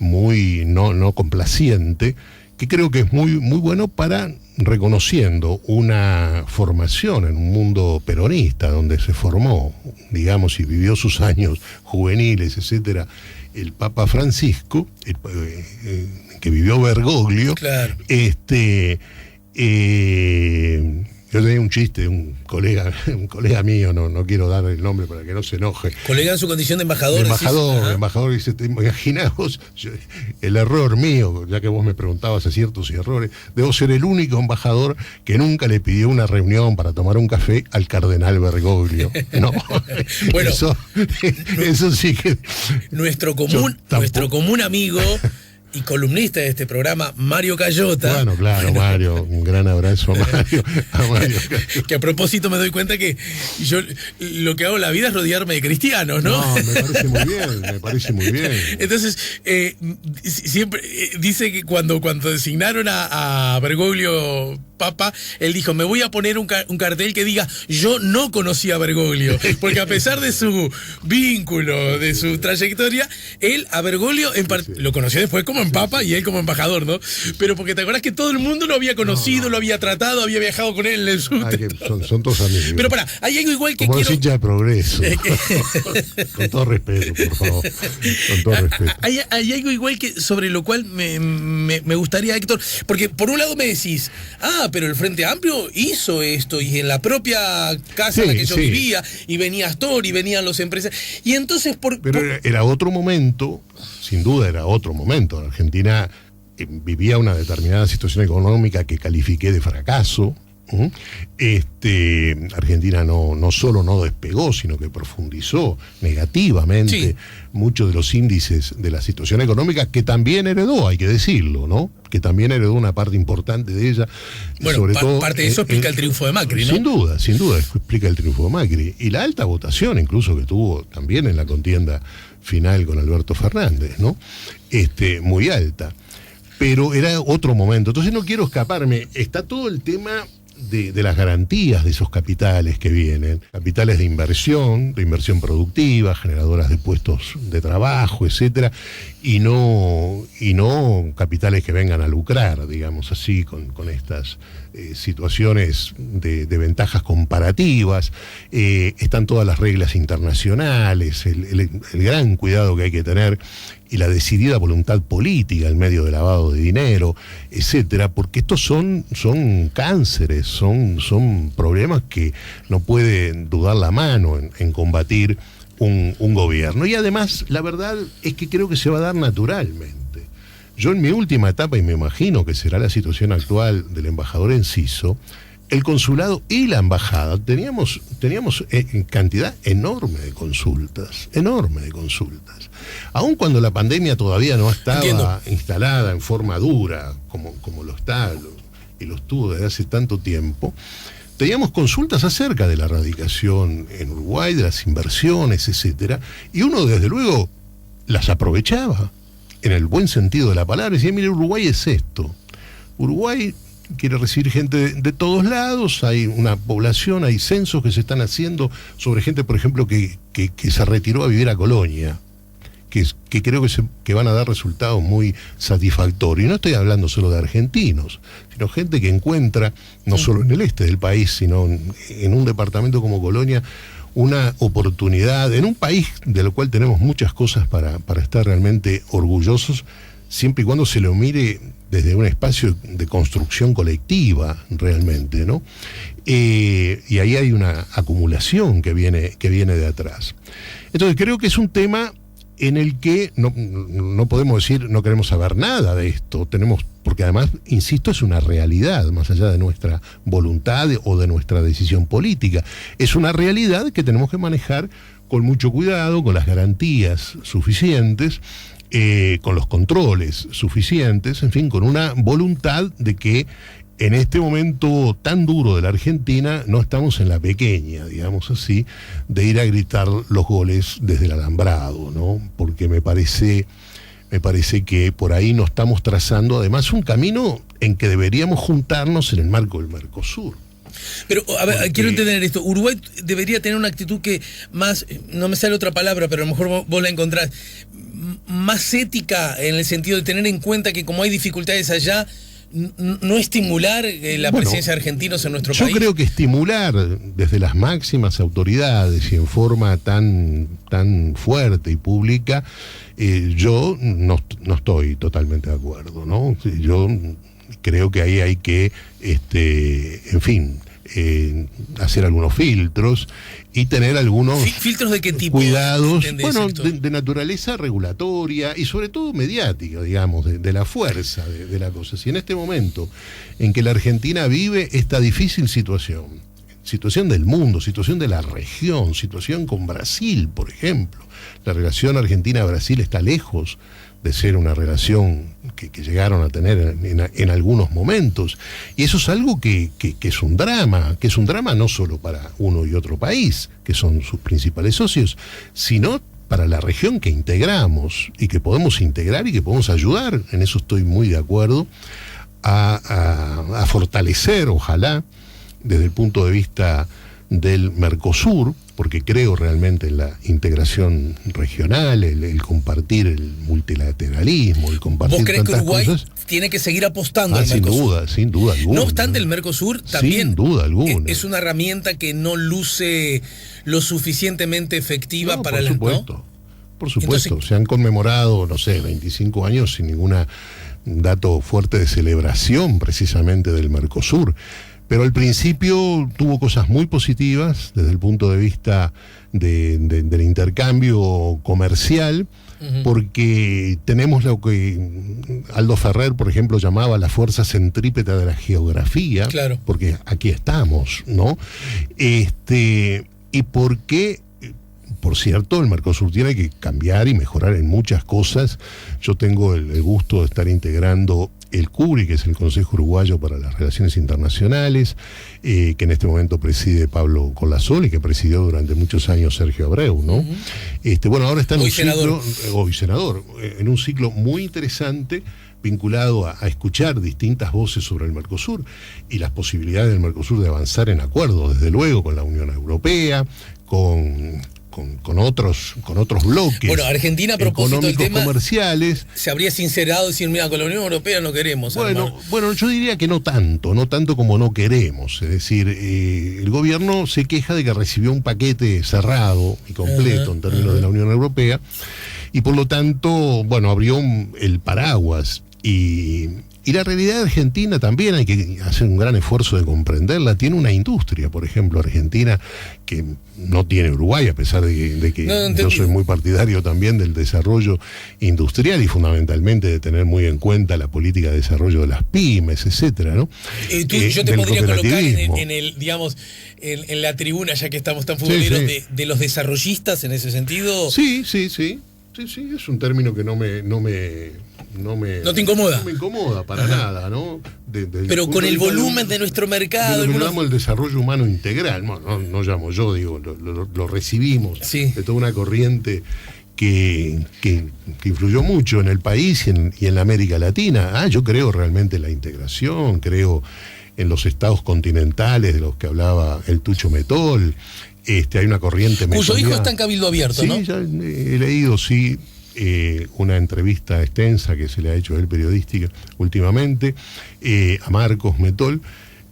muy no complaciente, que creo que es muy bueno para, reconociendo una formación en un mundo peronista, donde se formó, digamos, y vivió sus años juveniles, etcétera, el Papa Francisco, que vivió Bergoglio. Claro. Yo tenía un chiste de un colega mío, no quiero dar el nombre para que no se enoje. Colega en su condición de embajador. Embajador, dice, imaginaos, el error mío, ya que vos me preguntabas aciertos y errores, debo ser el único embajador que nunca le pidió una reunión para tomar un café al cardenal Bergoglio. No, bueno, eso sí que... Nuestro común amigo y columnista de este programa, Mario Cayota. Bueno, claro, Mario, un gran abrazo a Mario. Que a propósito me doy cuenta que yo lo que hago en la vida es rodearme de cristianos, ¿no? No, me parece muy bien. Entonces, siempre dice que cuando designaron a Bergoglio Papa, él dijo, me voy a poner un cartel que diga, yo no conocí a Bergoglio, porque a pesar de su vínculo, de su trayectoria, él a Bergoglio lo conoció después como en Papa y él como embajador, ¿no? Pero porque te acordás que todo el mundo lo había conocido, lo había tratado, había viajado con él en el subte. Son todos amigos. Pero pará, hay algo igual que como quiero... Como hincha de Progreso. Con todo respeto, por favor. Con todo respeto. Hay algo igual que sobre lo cual me gustaría, Héctor, porque por un lado me decís, pero el Frente Amplio hizo esto, y en la propia casa en la que yo vivía, y venía Astor, y venían los empresarios, y entonces... Pero era otro momento, sin duda era otro momento. Argentina vivía una determinada situación económica que califiqué de fracaso. Argentina no solo no despegó, sino que profundizó negativamente muchos de los índices de la situación económica, que también heredó, hay que decirlo, ¿no? Que también heredó una parte importante de ella. Bueno, sobre todo, parte de eso explica el triunfo de Macri, ¿no? Sin duda explica el triunfo de Macri. Y la alta votación incluso que tuvo también en la contienda final con Alberto Fernández, ¿no? Muy alta. Pero era otro momento. Entonces no quiero escaparme. Está todo el tema de las garantías de esos capitales que vienen, capitales de inversión productiva, generadoras de puestos de trabajo, etcétera, y no capitales que vengan a lucrar, digamos así, con estas situaciones de ventajas comparativas. Están todas las reglas internacionales, el gran cuidado que hay que tener y la decidida voluntad política en medio del lavado de dinero, etcétera, porque estos son cánceres, son problemas que no puede dudar la mano en combatir un gobierno. Y además, la verdad es que creo que se va a dar naturalmente. Yo en mi última etapa, y me imagino que será la situación actual del embajador Enciso, el consulado y la embajada teníamos cantidad enorme de consultas. Aun cuando la pandemia todavía no estaba instalada en forma dura, como lo está y lo estuvo desde hace tanto tiempo, teníamos consultas acerca de la radicación en Uruguay, de las inversiones, etcétera, y uno desde luego las aprovechaba en el buen sentido de la palabra. Decía, mire, Uruguay es esto. Uruguay quiere recibir gente de todos lados, hay una población, hay censos que se están haciendo sobre gente, por ejemplo, que se retiró a vivir a Colonia, que creo que van a dar resultados muy satisfactorios. Y no estoy hablando solo de argentinos, sino gente que encuentra, no solo en el este del país, sino en un departamento como Colonia, una oportunidad, en un país de lo cual tenemos muchas cosas para estar realmente orgullosos, siempre y cuando se lo mire desde un espacio de construcción colectiva, realmente, ¿no? Y ahí hay una acumulación que viene de atrás. Entonces creo que es un tema en el que no podemos decir no queremos saber nada de esto, porque además, insisto, es una realidad, más allá de nuestra voluntad o de nuestra decisión política. Es una realidad que tenemos que manejar con mucho cuidado, con las garantías suficientes, con los controles suficientes, en fin, con una voluntad de que en este momento tan duro de la Argentina no estamos en la pequeña, digamos así, de ir a gritar los goles desde el alambrado, ¿no? Porque me parece que por ahí no estamos trazando además un camino en que deberíamos juntarnos en el marco del Mercosur. Pero, a ver, quiero entender esto. Uruguay debería tener una actitud que más, no me sale otra palabra, pero a lo mejor vos la encontrás, más ética, en el sentido de tener en cuenta que como hay dificultades allá, no estimular la presencia de argentinos en nuestro país. Yo creo que estimular desde las máximas autoridades y en forma tan fuerte y pública, yo no estoy totalmente de acuerdo, ¿no? Yo creo que ahí hay que, en fin, hacer algunos filtros y tener algunos ¿filtros de qué tipo? Cuidados, bueno, de naturaleza regulatoria y sobre todo mediática, digamos, de la fuerza de la cosa. Si en este momento en que la Argentina vive esta difícil situación del mundo, situación de la región, situación con Brasil, por ejemplo, la relación Argentina-Brasil está lejos de ser una relación que llegaron a tener en algunos momentos. Y eso es algo que es un drama no solo para uno y otro país, que son sus principales socios, sino para la región que integramos y que podemos integrar y que podemos ayudar, en eso estoy muy de acuerdo, a fortalecer, ojalá, desde el punto de vista del Mercosur, porque creo realmente en la integración regional, el compartir el multilateralismo, el compartir. ¿Vos crees que Uruguay cosas tiene que seguir apostando al Mercosur? Sin duda alguna. No obstante, el Mercosur también sin duda alguna es una herramienta que no luce lo suficientemente efectiva para el... Por supuesto. Entonces, se han conmemorado, 25 años sin ningún dato fuerte de celebración precisamente del Mercosur. Pero al principio tuvo cosas muy positivas desde el punto de vista del intercambio comercial, porque tenemos lo que Aldo Ferrer, por ejemplo, llamaba la fuerza centrípeta de la geografía, claro, porque aquí estamos, ¿no? Y porque, por cierto, el Mercosur tiene que cambiar y mejorar en muchas cosas. Yo tengo el gusto de estar integrando el CURI, que es el Consejo Uruguayo para las Relaciones Internacionales, que en este momento preside Pablo Colasol y que presidió durante muchos años Sergio Abreu, ¿no? Bueno, ahora está en un ciclo, hoy senador, en un ciclo muy interesante vinculado a escuchar distintas voces sobre el Mercosur y las posibilidades del Mercosur de avanzar en acuerdos, desde luego, con la Unión Europea, con otros bloques. Bueno, Argentina, a propósito del tema, comerciales, se habría sincerado y decir, mira, con la Unión Europea no queremos. Bueno, yo diría que no tanto como no queremos. Es decir, el gobierno se queja de que recibió un paquete cerrado y completo en términos de la Unión Europea, y por lo tanto, bueno, abrió el paraguas. Y la realidad argentina también hay que hacer un gran esfuerzo de comprenderla. Tiene una industria, por ejemplo, Argentina, que no tiene Uruguay, a pesar de que yo soy muy partidario también del desarrollo industrial y fundamentalmente de tener muy en cuenta la política de desarrollo de las pymes, etcétera, ¿no? Yo te podría colocar en el, digamos, en la tribuna, ya que estamos tan futboleros, sí. de los desarrollistas en ese sentido. Sí, es un término que no te incomoda. No me incomoda para nada, ¿no? Pero con el volumen de nuestro mercado. De lo que llamamos el desarrollo humano integral, no llamo yo, digo, lo recibimos, sí, de toda una corriente que influyó mucho en el país y en la América Latina. Yo creo realmente en la integración, creo en los estados continentales de los que hablaba el Tucho Metol. Hay una corriente cuyo hijo está en Cabildo Abierto, sí, ¿no? Ya he leído, sí, una entrevista extensa que se le ha hecho a él periodística últimamente, a Marcos Metol,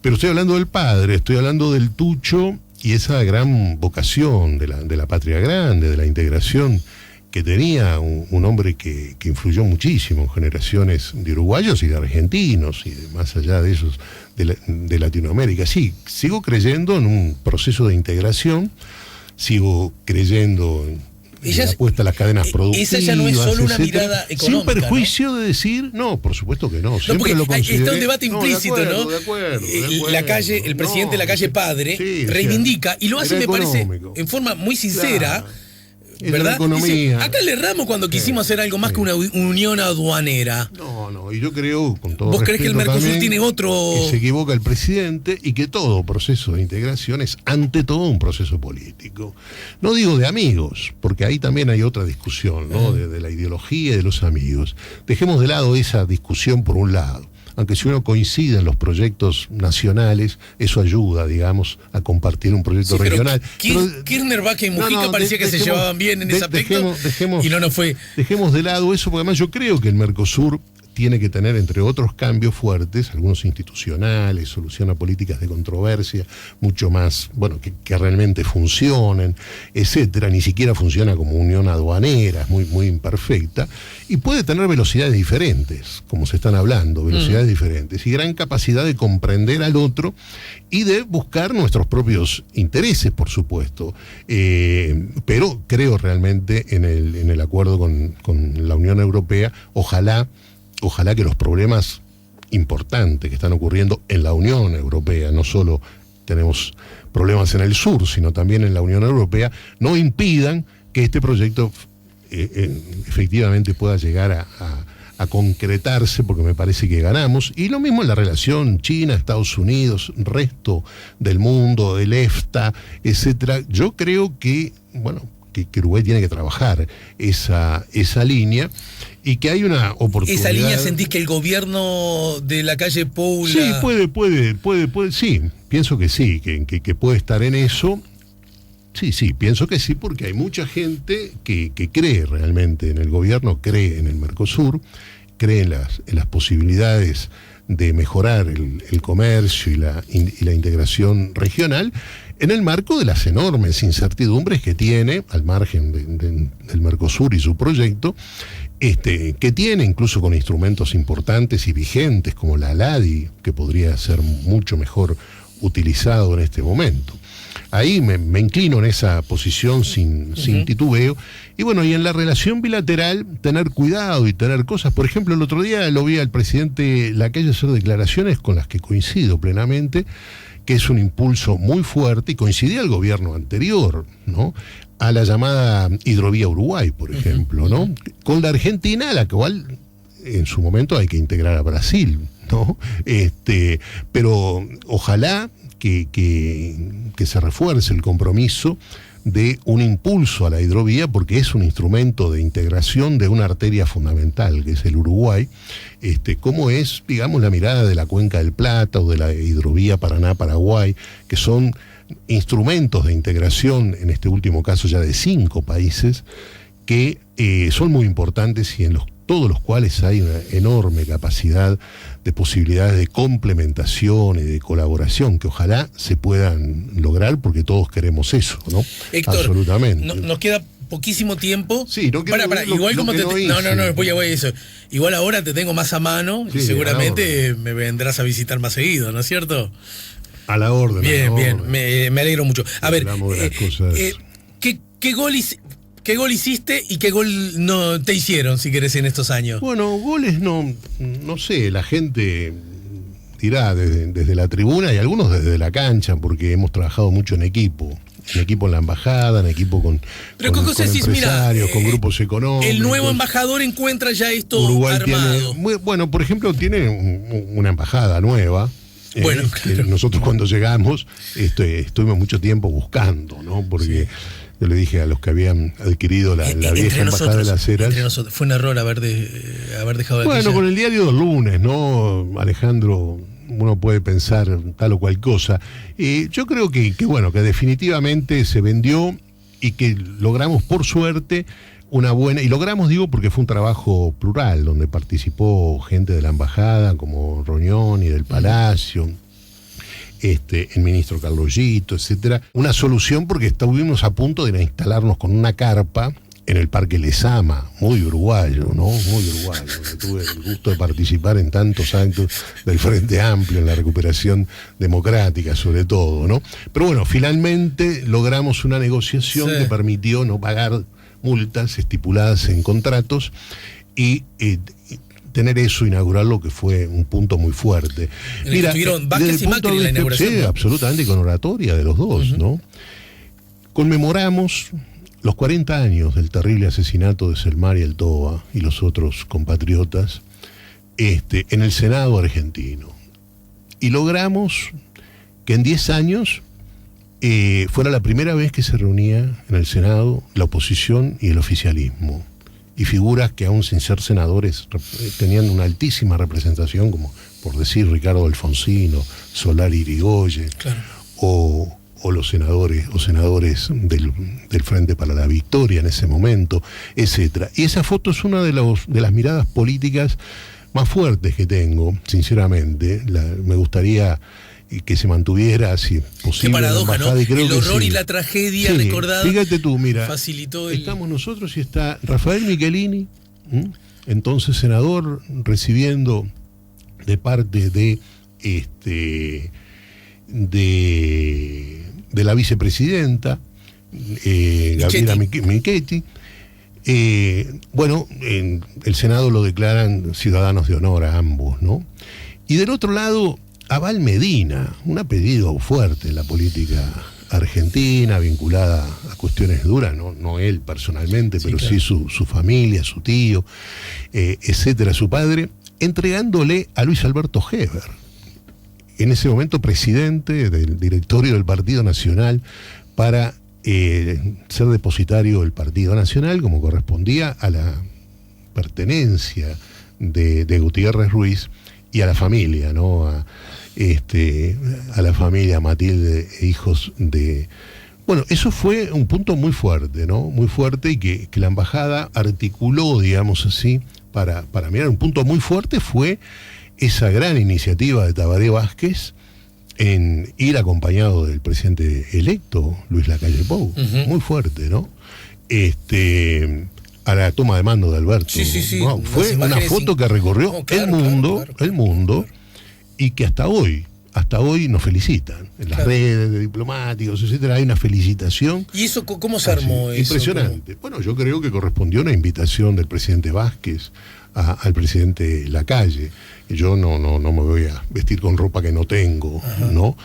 pero estoy hablando del padre, estoy hablando del Tucho y esa gran vocación de la patria grande, de la integración que tenía un hombre que influyó muchísimo en generaciones de uruguayos y de argentinos y más allá de esos de Latinoamérica. Sí, sigo creyendo en un proceso de integración, sigo creyendo en la apuesta a las cadenas productivas. Esa ya no es solo una mirada económica. Sin perjuicio, ¿no?, de decir, no, por supuesto que no. Siempre lo consideré. Está un debate implícito, ¿no? De acuerdo, la calle, el presidente de la calle Padre, sí, reivindica, y lo hace, me parece, en forma muy sincera. Claro. ¿Verdad? Dice, acá le erramos cuando quisimos hacer algo más que una unión aduanera. No, y yo creo, con todo ¿Vos crees que el Mercosur tiene otro...? Que se equivoca el presidente y que todo proceso de integración es ante todo un proceso político. No digo de amigos, porque ahí también hay otra discusión, ¿no? De la ideología y de los amigos. Dejemos de lado esa discusión por un lado. Aunque si uno coincide en los proyectos nacionales, eso ayuda, digamos, a compartir un proyecto regional. Kirchner, Vaca y Mujica parecía que se llevaban bien en ese aspecto y no nos fue. Dejemos de lado eso, porque además yo creo que el Mercosur tiene que tener, entre otros cambios fuertes, algunos institucionales, solución a políticas de controversia, mucho más, bueno, que realmente funcionen, etcétera. Ni siquiera funciona como unión aduanera, es muy, muy imperfecta, y puede tener velocidades diferentes, como se están hablando, velocidades diferentes, y gran capacidad de comprender al otro y de buscar nuestros propios intereses, por supuesto. Pero creo realmente en el acuerdo con la Unión Europea. Ojalá que los problemas importantes que están ocurriendo en la Unión Europea, no solo tenemos problemas en el sur, sino también en la Unión Europea, no impidan que este proyecto efectivamente pueda llegar a concretarse, porque me parece que ganamos. Y lo mismo en la relación China, Estados Unidos, resto del mundo, del EFTA, etcétera. Yo creo que, bueno, que Uruguay tiene que trabajar esa línea y que hay una oportunidad. ¿Esa línea sentís que el gobierno de la calle Pou Sí, puede, sí, pienso que sí, que puede estar en eso. Sí, pienso que sí, porque hay mucha gente que cree realmente en el gobierno, cree en el Mercosur, cree en las posibilidades de mejorar el comercio y la integración regional, en el marco de las enormes incertidumbres que tiene, al margen del Mercosur y su proyecto, que tiene incluso con instrumentos importantes y vigentes como la ALADI, que podría ser mucho mejor utilizado en este momento. Ahí me inclino en esa posición sin titubeo. Y bueno, y en la relación bilateral, tener cuidado y tener cosas. Por ejemplo, el otro día lo vi al presidente Lacalle hacer declaraciones con las que coincido plenamente, que es un impulso muy fuerte, y coincidía el gobierno anterior, ¿no?, a la llamada Hidrovía Uruguay, por ejemplo, ¿no?, con la Argentina, a la cual en su momento hay que integrar a Brasil, ¿no? Pero ojalá que se refuerce el compromiso de un impulso a la hidrovía, porque es un instrumento de integración de una arteria fundamental, que es el Uruguay, como es, digamos, la mirada de la Cuenca del Plata o de la hidrovía Paraná-Paraguay, que son instrumentos de integración, en este último caso ya de 5 países, que son muy importantes y en todos los cuales hay una enorme capacidad de posibilidades de complementación y de colaboración que ojalá se puedan lograr, porque todos queremos eso, ¿no? Héctor, absolutamente. Nos queda poquísimo tiempo. Sí, no quiero igual como te no, voy a eso. Igual ahora te tengo más a mano, sí, y seguramente me vendrás a visitar más seguido, ¿no es cierto? A la orden. Bien, me alegro mucho. A ver, ¿qué gol hiciste y qué gol no te hicieron, si querés, en estos años? Bueno, goles no sé, la gente dirá desde la tribuna y algunos desde la cancha, porque hemos trabajado mucho en equipo en la embajada, en equipo con empresarios, con grupos económicos. El nuevo embajador encuentra ya esto Uruguay armado. Bueno, por ejemplo, tiene una embajada nueva. Bueno, claro. Nosotros cuando llegamos estuvimos mucho tiempo buscando, ¿no? Porque yo le dije a los que habían adquirido la vieja embajada de las Heras. Fue un error haber dejado de Bueno, con el diario del lunes, ¿no, Alejandro? Uno puede pensar tal o cual cosa. Yo creo que definitivamente se vendió y que logramos, por suerte, una buena... Y logramos, digo, porque fue un trabajo plural, donde participó gente de la embajada, como Roñón y del Palacio, el ministro Carlollito, etcétera. Una solución porque estuvimos a punto de instalarnos con una carpa en el Parque Lezama, muy uruguayo, ¿no? Muy uruguayo. Tuve el gusto de participar en tantos actos del Frente Amplio, en la recuperación democrática, sobre todo, ¿no? Pero bueno, finalmente logramos una negociación que permitió no pagar multas estipuladas en contratos y tener eso, inaugurarlo, que fue un punto muy fuerte. Mira, estuvieron Vázquez y Macri en la inauguración. Sí, absolutamente, con oratoria de los dos, ¿no? Conmemoramos los 40 años del terrible asesinato de Selmar y el Toba y los otros compatriotas en el Senado argentino. Y logramos que en 10 años fuera la primera vez que se reunía en el Senado la oposición y el oficialismo. Y figuras que aún sin ser senadores tenían una altísima representación, como por decir Ricardo Alfonsino, Solari Irigoyen, claro, o los senadores del Frente para la Victoria en ese momento, etcétera. Y esa foto es una de las miradas políticas más fuertes que tengo, sinceramente. Me gustaría que se mantuviera, si posible. Qué paradoja, ¿no? Y creo el horror y la tragedia recordada. Fíjate tú, mira, facilitó estamos nosotros y está Rafael Michelini, entonces senador, recibiendo de parte de la vicepresidenta Gabriela Michetti. En el Senado lo declaran ciudadanos de honor a ambos, ¿no? Y del otro lado, Abal Medina, un apellido fuerte en la política argentina, vinculada a cuestiones duras, no él personalmente, pero claro, sí su familia, su tío, etcétera, su padre, entregándole a Luis Alberto Heber, en ese momento presidente del directorio del Partido Nacional, para ser depositario del Partido Nacional, como correspondía a la pertenencia de Gutiérrez Ruiz y a la familia, ¿no? A la familia Matilde e hijos de... Bueno, eso fue un punto muy fuerte, ¿no? Muy fuerte, y que la embajada articuló, digamos así, para mirar. Un punto muy fuerte fue esa gran iniciativa de Tabaré Vázquez en ir acompañado del presidente electo, Luis Lacalle Pou. Muy fuerte, ¿no? A la toma de mando de Alberto. Sí. Wow, fue una foto que recorrió el mundo, y que hasta hoy nos felicitan. En las redes de diplomáticos, etcétera, hay una felicitación. ¿Y eso cómo se armó? Impresionante. Bueno, yo creo que correspondió a una invitación del presidente Vázquez al presidente Lacalle. yo no me voy a vestir con ropa que no tengo, ¿no?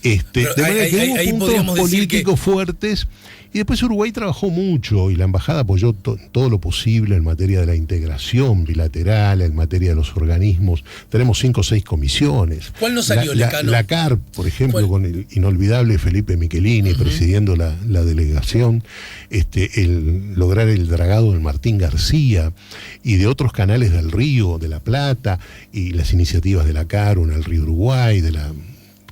De manera que hubo puntos políticos fuertes. Y después Uruguay trabajó mucho y la embajada apoyó todo lo posible en materia de la integración bilateral, en materia de los organismos. Tenemos 5 o 6 comisiones. ¿Cuál no salió, Lecano? La CARP, por ejemplo, con el inolvidable Felipe Michelini presidiendo la delegación, lograr el dragado del Martín García y de otros canales del río, de la Plata, y las iniciativas de la CARU en el río Uruguay, de la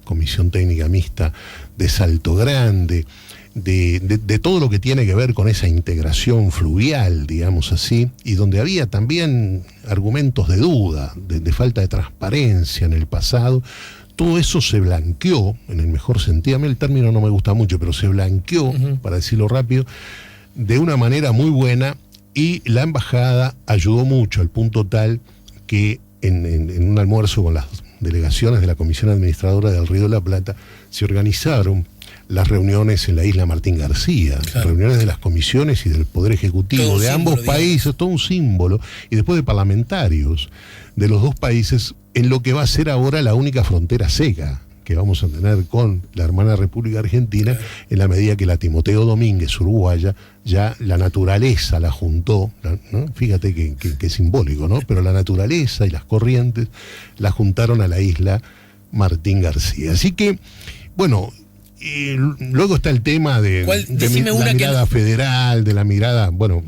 Comisión Técnica Mixta de Salto Grande, de todo lo que tiene que ver con esa integración fluvial, digamos así, y donde había también argumentos de duda, de falta de transparencia en el pasado. Todo eso se blanqueó, en el mejor sentido, a mí el término no me gusta mucho, pero se blanqueó, para decirlo rápido, de una manera muy buena, y la embajada ayudó mucho, al punto tal que en un almuerzo con las delegaciones de la Comisión Administradora del Río de la Plata se organizaron las reuniones en la isla Martín García, reuniones de las comisiones y del Poder Ejecutivo de ambos países, todo un símbolo, y después de parlamentarios de los dos países, en lo que va a ser ahora la única frontera seca que vamos a tener con la hermana República Argentina, en la medida que la Timoteo Domínguez, uruguaya, ya la naturaleza la juntó, ¿no? Fíjate que simbólico, ¿no? Pero la naturaleza y las corrientes la juntaron a la isla Martín García. Así que, bueno, y luego está el tema de la mirada federal, de la mirada, bueno,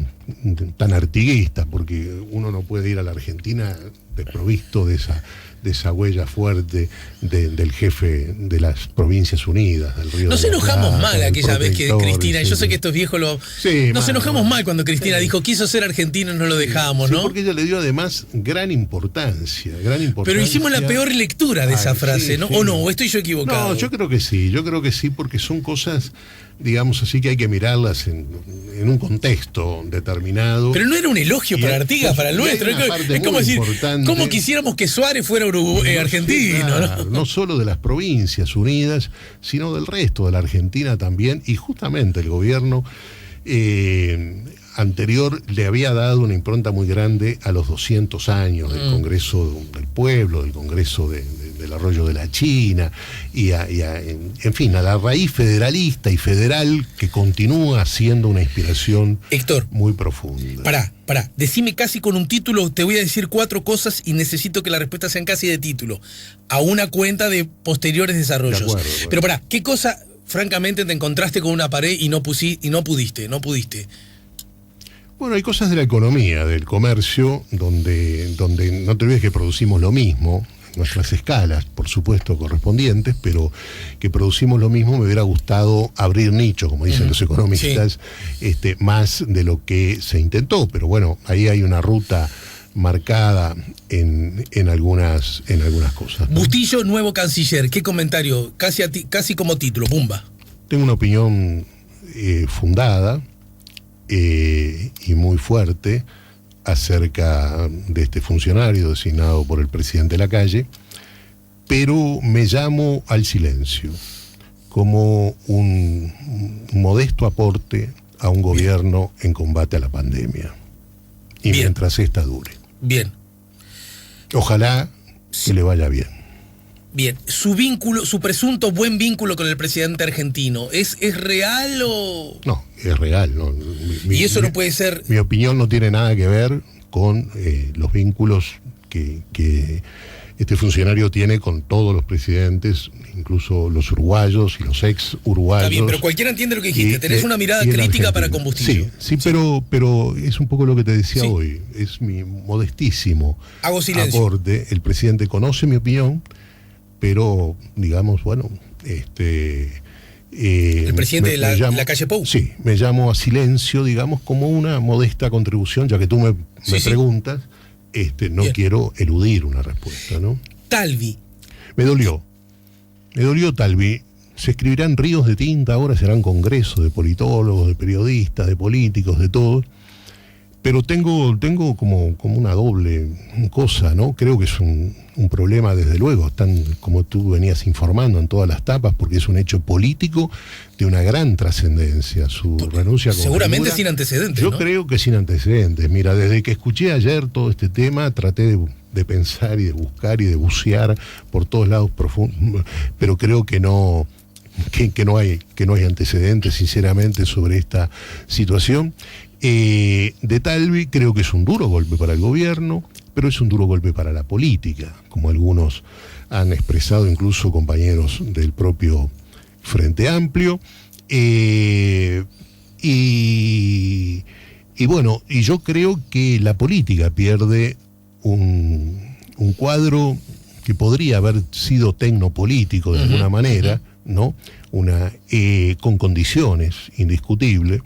tan artiguista, porque uno no puede ir a la Argentina desprovisto de esa huella fuerte del jefe de las Provincias Unidas, del Río. Nos enojamos mal aquella vez que Cristina, y yo sé que estos viejos nos enojamos mal cuando Cristina dijo quiso ser argentino, no lo dejamos, ¿no? Porque ella le dio además gran importancia. Pero hicimos la peor lectura de esa frase, ¿no? ¿O no? ¿O estoy yo equivocado? No, yo creo que sí, porque son cosas, digamos así, que hay que mirarlas en un contexto determinado. Pero no era un elogio para Artigas, para el nuestro. Es como decir, ¿cómo quisiéramos que Suárez fuera argentino? Claro, ¿no? No solo de las Provincias Unidas, sino del resto de la Argentina también, y justamente el gobierno anterior le había dado una impronta muy grande a los 200 años del Congreso del Pueblo, del Congreso del Arroyo de la China, en fin, a la raíz federalista y federal que continúa siendo una inspiración, Héctor, muy profunda. Pará, decime casi con un título, te voy a decir 4 cosas y necesito que las respuestas sean casi de título, a una cuenta de posteriores desarrollos. De acuerdo. Pero pará, ¿qué cosa francamente te encontraste con una pared y no pudiste? Bueno, hay cosas de la economía, del comercio, donde no te olvides que producimos lo mismo, nuestras escalas, por supuesto, correspondientes, pero que producimos lo mismo. Me hubiera gustado abrir nicho, como dicen los economistas, más de lo que se intentó, pero bueno, ahí hay una ruta marcada en algunas cosas, ¿no? Bustillo, nuevo canciller, ¿qué comentario? Casi como título, pumba. Tengo una opinión fundada y muy fuerte acerca de este funcionario designado por el presidente Lacalle, pero me llamo al silencio como un modesto aporte a un gobierno en combate a la pandemia. Y mientras esta dure. Bien. Ojalá que le vaya bien. Bien, su presunto buen vínculo con el presidente argentino, ¿es real o...? No, es real. No. Y eso no puede ser... Mi opinión no tiene nada que ver con los vínculos que este funcionario tiene con todos los presidentes, incluso los uruguayos y los ex uruguayos. Está bien, pero cualquiera entiende lo que dijiste. Tenés una mirada crítica para combustible. Sí, pero es un poco lo que te decía hoy. Es mi modestísimo aporte. El presidente conoce mi opinión, pero, digamos, bueno, el presidente de la calle Pou. Sí, me llamo a silencio, digamos, como una modesta contribución, ya que tú me preguntas. No quiero eludir una respuesta, ¿no? Talvi. Me dolió Talvi. Se escribirán ríos de tinta, ahora serán congresos de politólogos, de periodistas, de políticos, de todos. Pero tengo como una doble cosa, ¿no? Creo que es un problema, desde luego, tan como tú venías informando en todas las tapas, porque es un hecho político de una gran trascendencia. Su renuncia como seguramente figura, sin antecedentes, yo ¿no? creo que sin antecedentes. Mira, desde que escuché ayer todo este tema, traté de de pensar y de buscar y de bucear por todos lados profundos, pero creo que no hay antecedentes, sinceramente, sobre esta situación. De Talvi creo que es un duro golpe para el gobierno, pero es un duro golpe para la política, como algunos han expresado, incluso compañeros del propio Frente Amplio. Y bueno, y yo creo que la política pierde un cuadro que podría haber sido tecnopolítico de alguna manera, ¿no? Con condiciones indiscutibles.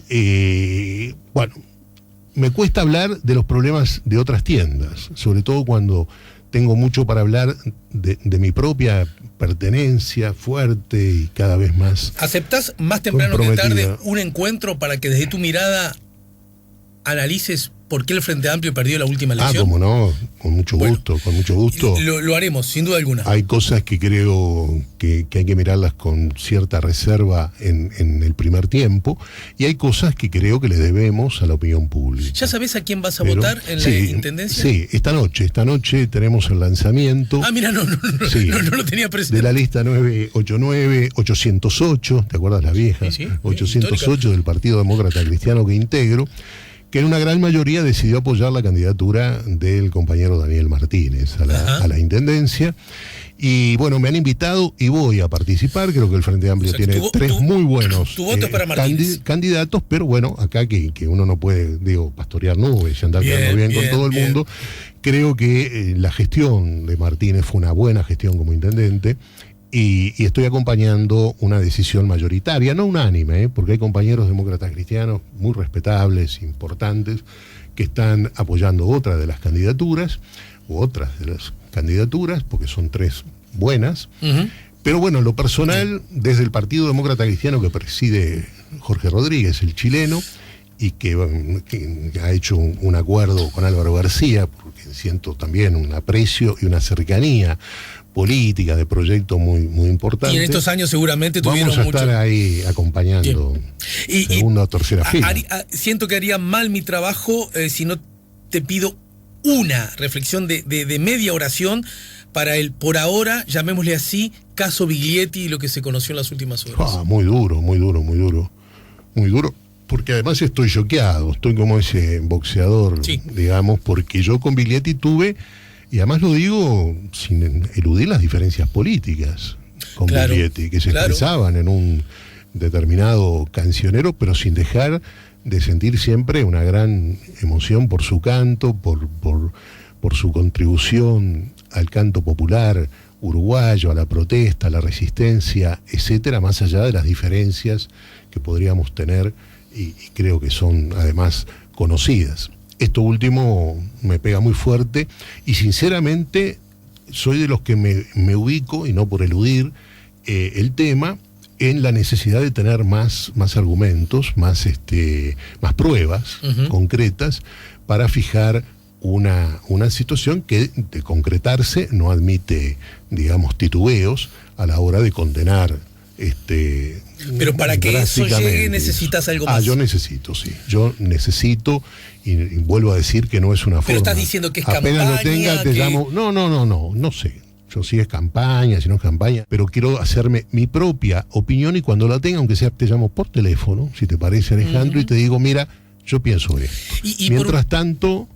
Y bueno, me cuesta hablar de los problemas de otras tiendas, sobre todo cuando tengo mucho para hablar de mi propia pertenencia fuerte y cada vez más. ¿Aceptás más temprano que tarde un encuentro para que desde tu mirada analices por qué el Frente Amplio perdió la última elección? Cómo no, con mucho gusto. Lo haremos, sin duda alguna. Hay cosas que creo que hay que mirarlas con cierta reserva en el primer tiempo, y hay cosas que creo que le debemos a la opinión pública. ¿Ya sabés a quién vas a votar en la intendencia? Sí, esta noche tenemos el lanzamiento. Mira, no lo tenía presente. De la lista 989-808, ¿te acuerdas la vieja? Sí, 808 histórica. del Partido Demócrata Cristiano que integro, que en una gran mayoría decidió apoyar la candidatura del compañero Daniel Martínez a la intendencia. Y bueno, me han invitado y voy a participar. Creo que el Frente Amplio tiene tres muy buenos tu voto es para Martínez. Candidatos, pero bueno, acá que uno no puede, pastorear nubes y andar quedando bien con todo el mundo. Creo que la gestión de Martínez fue una buena gestión como intendente. Y estoy acompañando una decisión mayoritaria, no unánime, porque hay compañeros demócratas cristianos muy respetables, importantes, que están apoyando otras de las candidaturas, porque son tres buenas. Pero bueno, en lo personal, desde el Partido Demócrata Cristiano que preside Jorge Rodríguez, el chileno, y que ha hecho un acuerdo con Álvaro García, porque siento también un aprecio y una cercanía política, de proyecto muy, muy importante. Y en estos años seguramente tuvieron mucho. Vamos a estar ahí acompañando segunda o tercera fila. Siento que haría mal mi trabajo si no te pido una reflexión de media oración para el, por ahora, llamémosle así, caso Biglietti y lo que se conoció en las últimas horas. Muy duro, porque además estoy choqueado, estoy como ese boxeador, digamos, porque yo con Biglietti tuve... Y además lo digo sin eludir las diferencias políticas con Biglietti, que se expresaban en un determinado cancionero, pero sin dejar de sentir siempre una gran emoción por su canto, por su contribución al canto popular uruguayo, a la protesta, a la resistencia, etcétera, más allá de las diferencias que podríamos tener, y creo que son además conocidas. Esto último me pega muy fuerte y sinceramente soy de los que me ubico, y no por eludir el tema, en la necesidad de tener más argumentos, más pruebas concretas para fijar una situación que, de concretarse, no admite, digamos, titubeos a la hora de condenar. Pero para que eso llegue necesitas algo más. Yo necesito, y vuelvo a decir que no es una forma. Pero estás diciendo que es apenas campaña. Lo tenga, te llamo. No sé. Yo sí es campaña, si no es campaña, pero quiero hacerme mi propia opinión, y cuando la tenga, aunque sea, te llamo por teléfono, si te parece, Alejandro, y te digo, mira, yo pienso esto. Mientras tanto,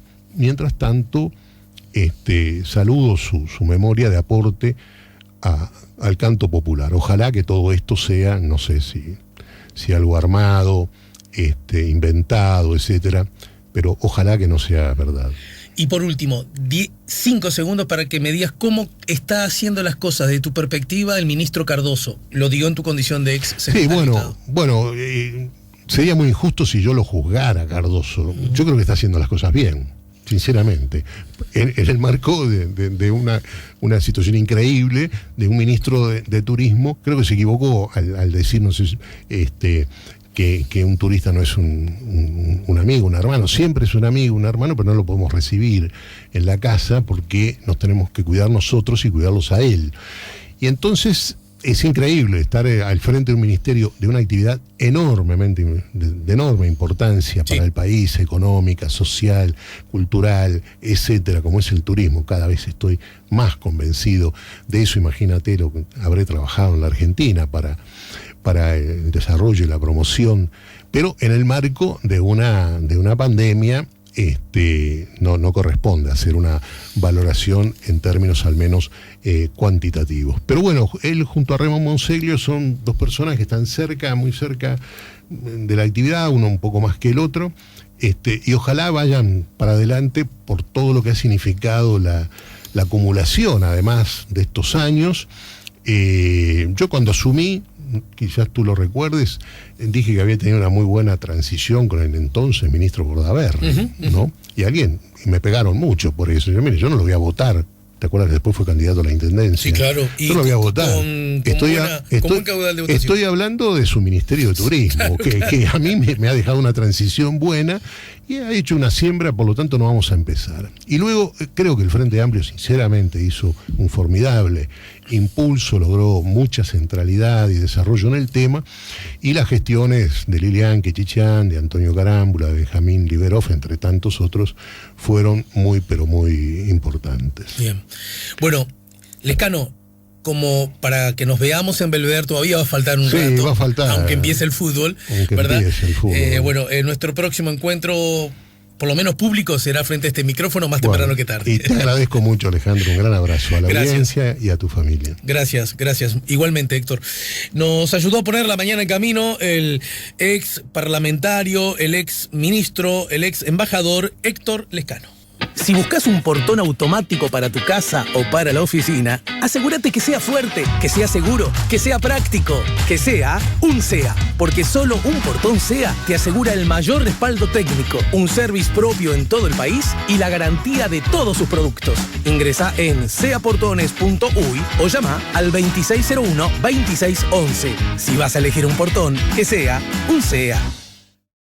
saludo su memoria de aporte al canto popular. Ojalá que todo esto sea, no sé si algo armado, inventado, etcétera, pero ojalá que no sea verdad. Y por último, 5 segundos para que me digas cómo está haciendo las cosas desde tu perspectiva el ministro Cardoso. Lo digo en tu condición de ex secretario de Estado. Bueno, sería muy injusto si yo lo juzgara, Cardoso. Yo creo que está haciendo las cosas bien, sinceramente, en el marco de una situación increíble, de un ministro de turismo. Creo que se equivocó al decirnos que un turista no es un amigo, un hermano. Siempre es un amigo, un hermano, pero no lo podemos recibir en la casa porque nos tenemos que cuidar nosotros y cuidarlos a él. Y entonces es increíble estar al frente de un ministerio de una actividad enormemente, de enorme importancia para el país, económica, social, cultural, etcétera, como es el turismo. Cada vez estoy más convencido de eso. Imagínate lo que habré trabajado en la Argentina para el desarrollo y la promoción, pero en el marco de una pandemia. No corresponde hacer una valoración en términos al menos cuantitativos. Pero bueno, él junto a Raymond Monseglio son dos personas que están muy cerca de la actividad, uno un poco más que el otro, y ojalá vayan para adelante por todo lo que ha significado la acumulación, además de estos años. Yo cuando asumí, quizás tú lo recuerdes, dije que había tenido una muy buena transición con el entonces ministro Bordaberry, ¿no? Y me pegaron mucho por eso. Yo, mire, yo no lo voy a votar. ¿Te acuerdas que después fue candidato a la intendencia? Sí, claro. Yo lo voy a votar. Estoy hablando de su Ministerio de Turismo, que a mí me ha dejado una transición buena y ha hecho una siembra, por lo tanto no vamos a empezar. Y luego creo que el Frente Amplio sinceramente hizo un formidable impulso, logró mucha centralidad y desarrollo en el tema, y las gestiones de Lilian Quechichán, de Antonio Carámbula, de Benjamín Liberoff, entre tantos otros, fueron muy, pero muy importantes. Bien. Bueno, Lescano, como para que nos veamos en Belvedere todavía va a faltar un rato, va a faltar, aunque empiece el fútbol, ¿verdad? Bueno, nuestro próximo encuentro, por lo menos público, será frente a este micrófono más temprano que tarde. Y te agradezco mucho, Alejandro, un gran abrazo a la audiencia y a tu familia. Gracias. Igualmente, Héctor. Nos ayudó a poner la mañana en camino el ex parlamentario, el ex ministro, el ex embajador Héctor Lescano. Si buscas un portón automático para tu casa o para la oficina, asegúrate que sea fuerte, que sea seguro, que sea práctico, que sea un SEA. Porque solo un portón SEA te asegura el mayor respaldo técnico, un service propio en todo el país y la garantía de todos sus productos. Ingresá en seaportones.uy o llama al 2601-2611. Si vas a elegir un portón, que sea un SEA.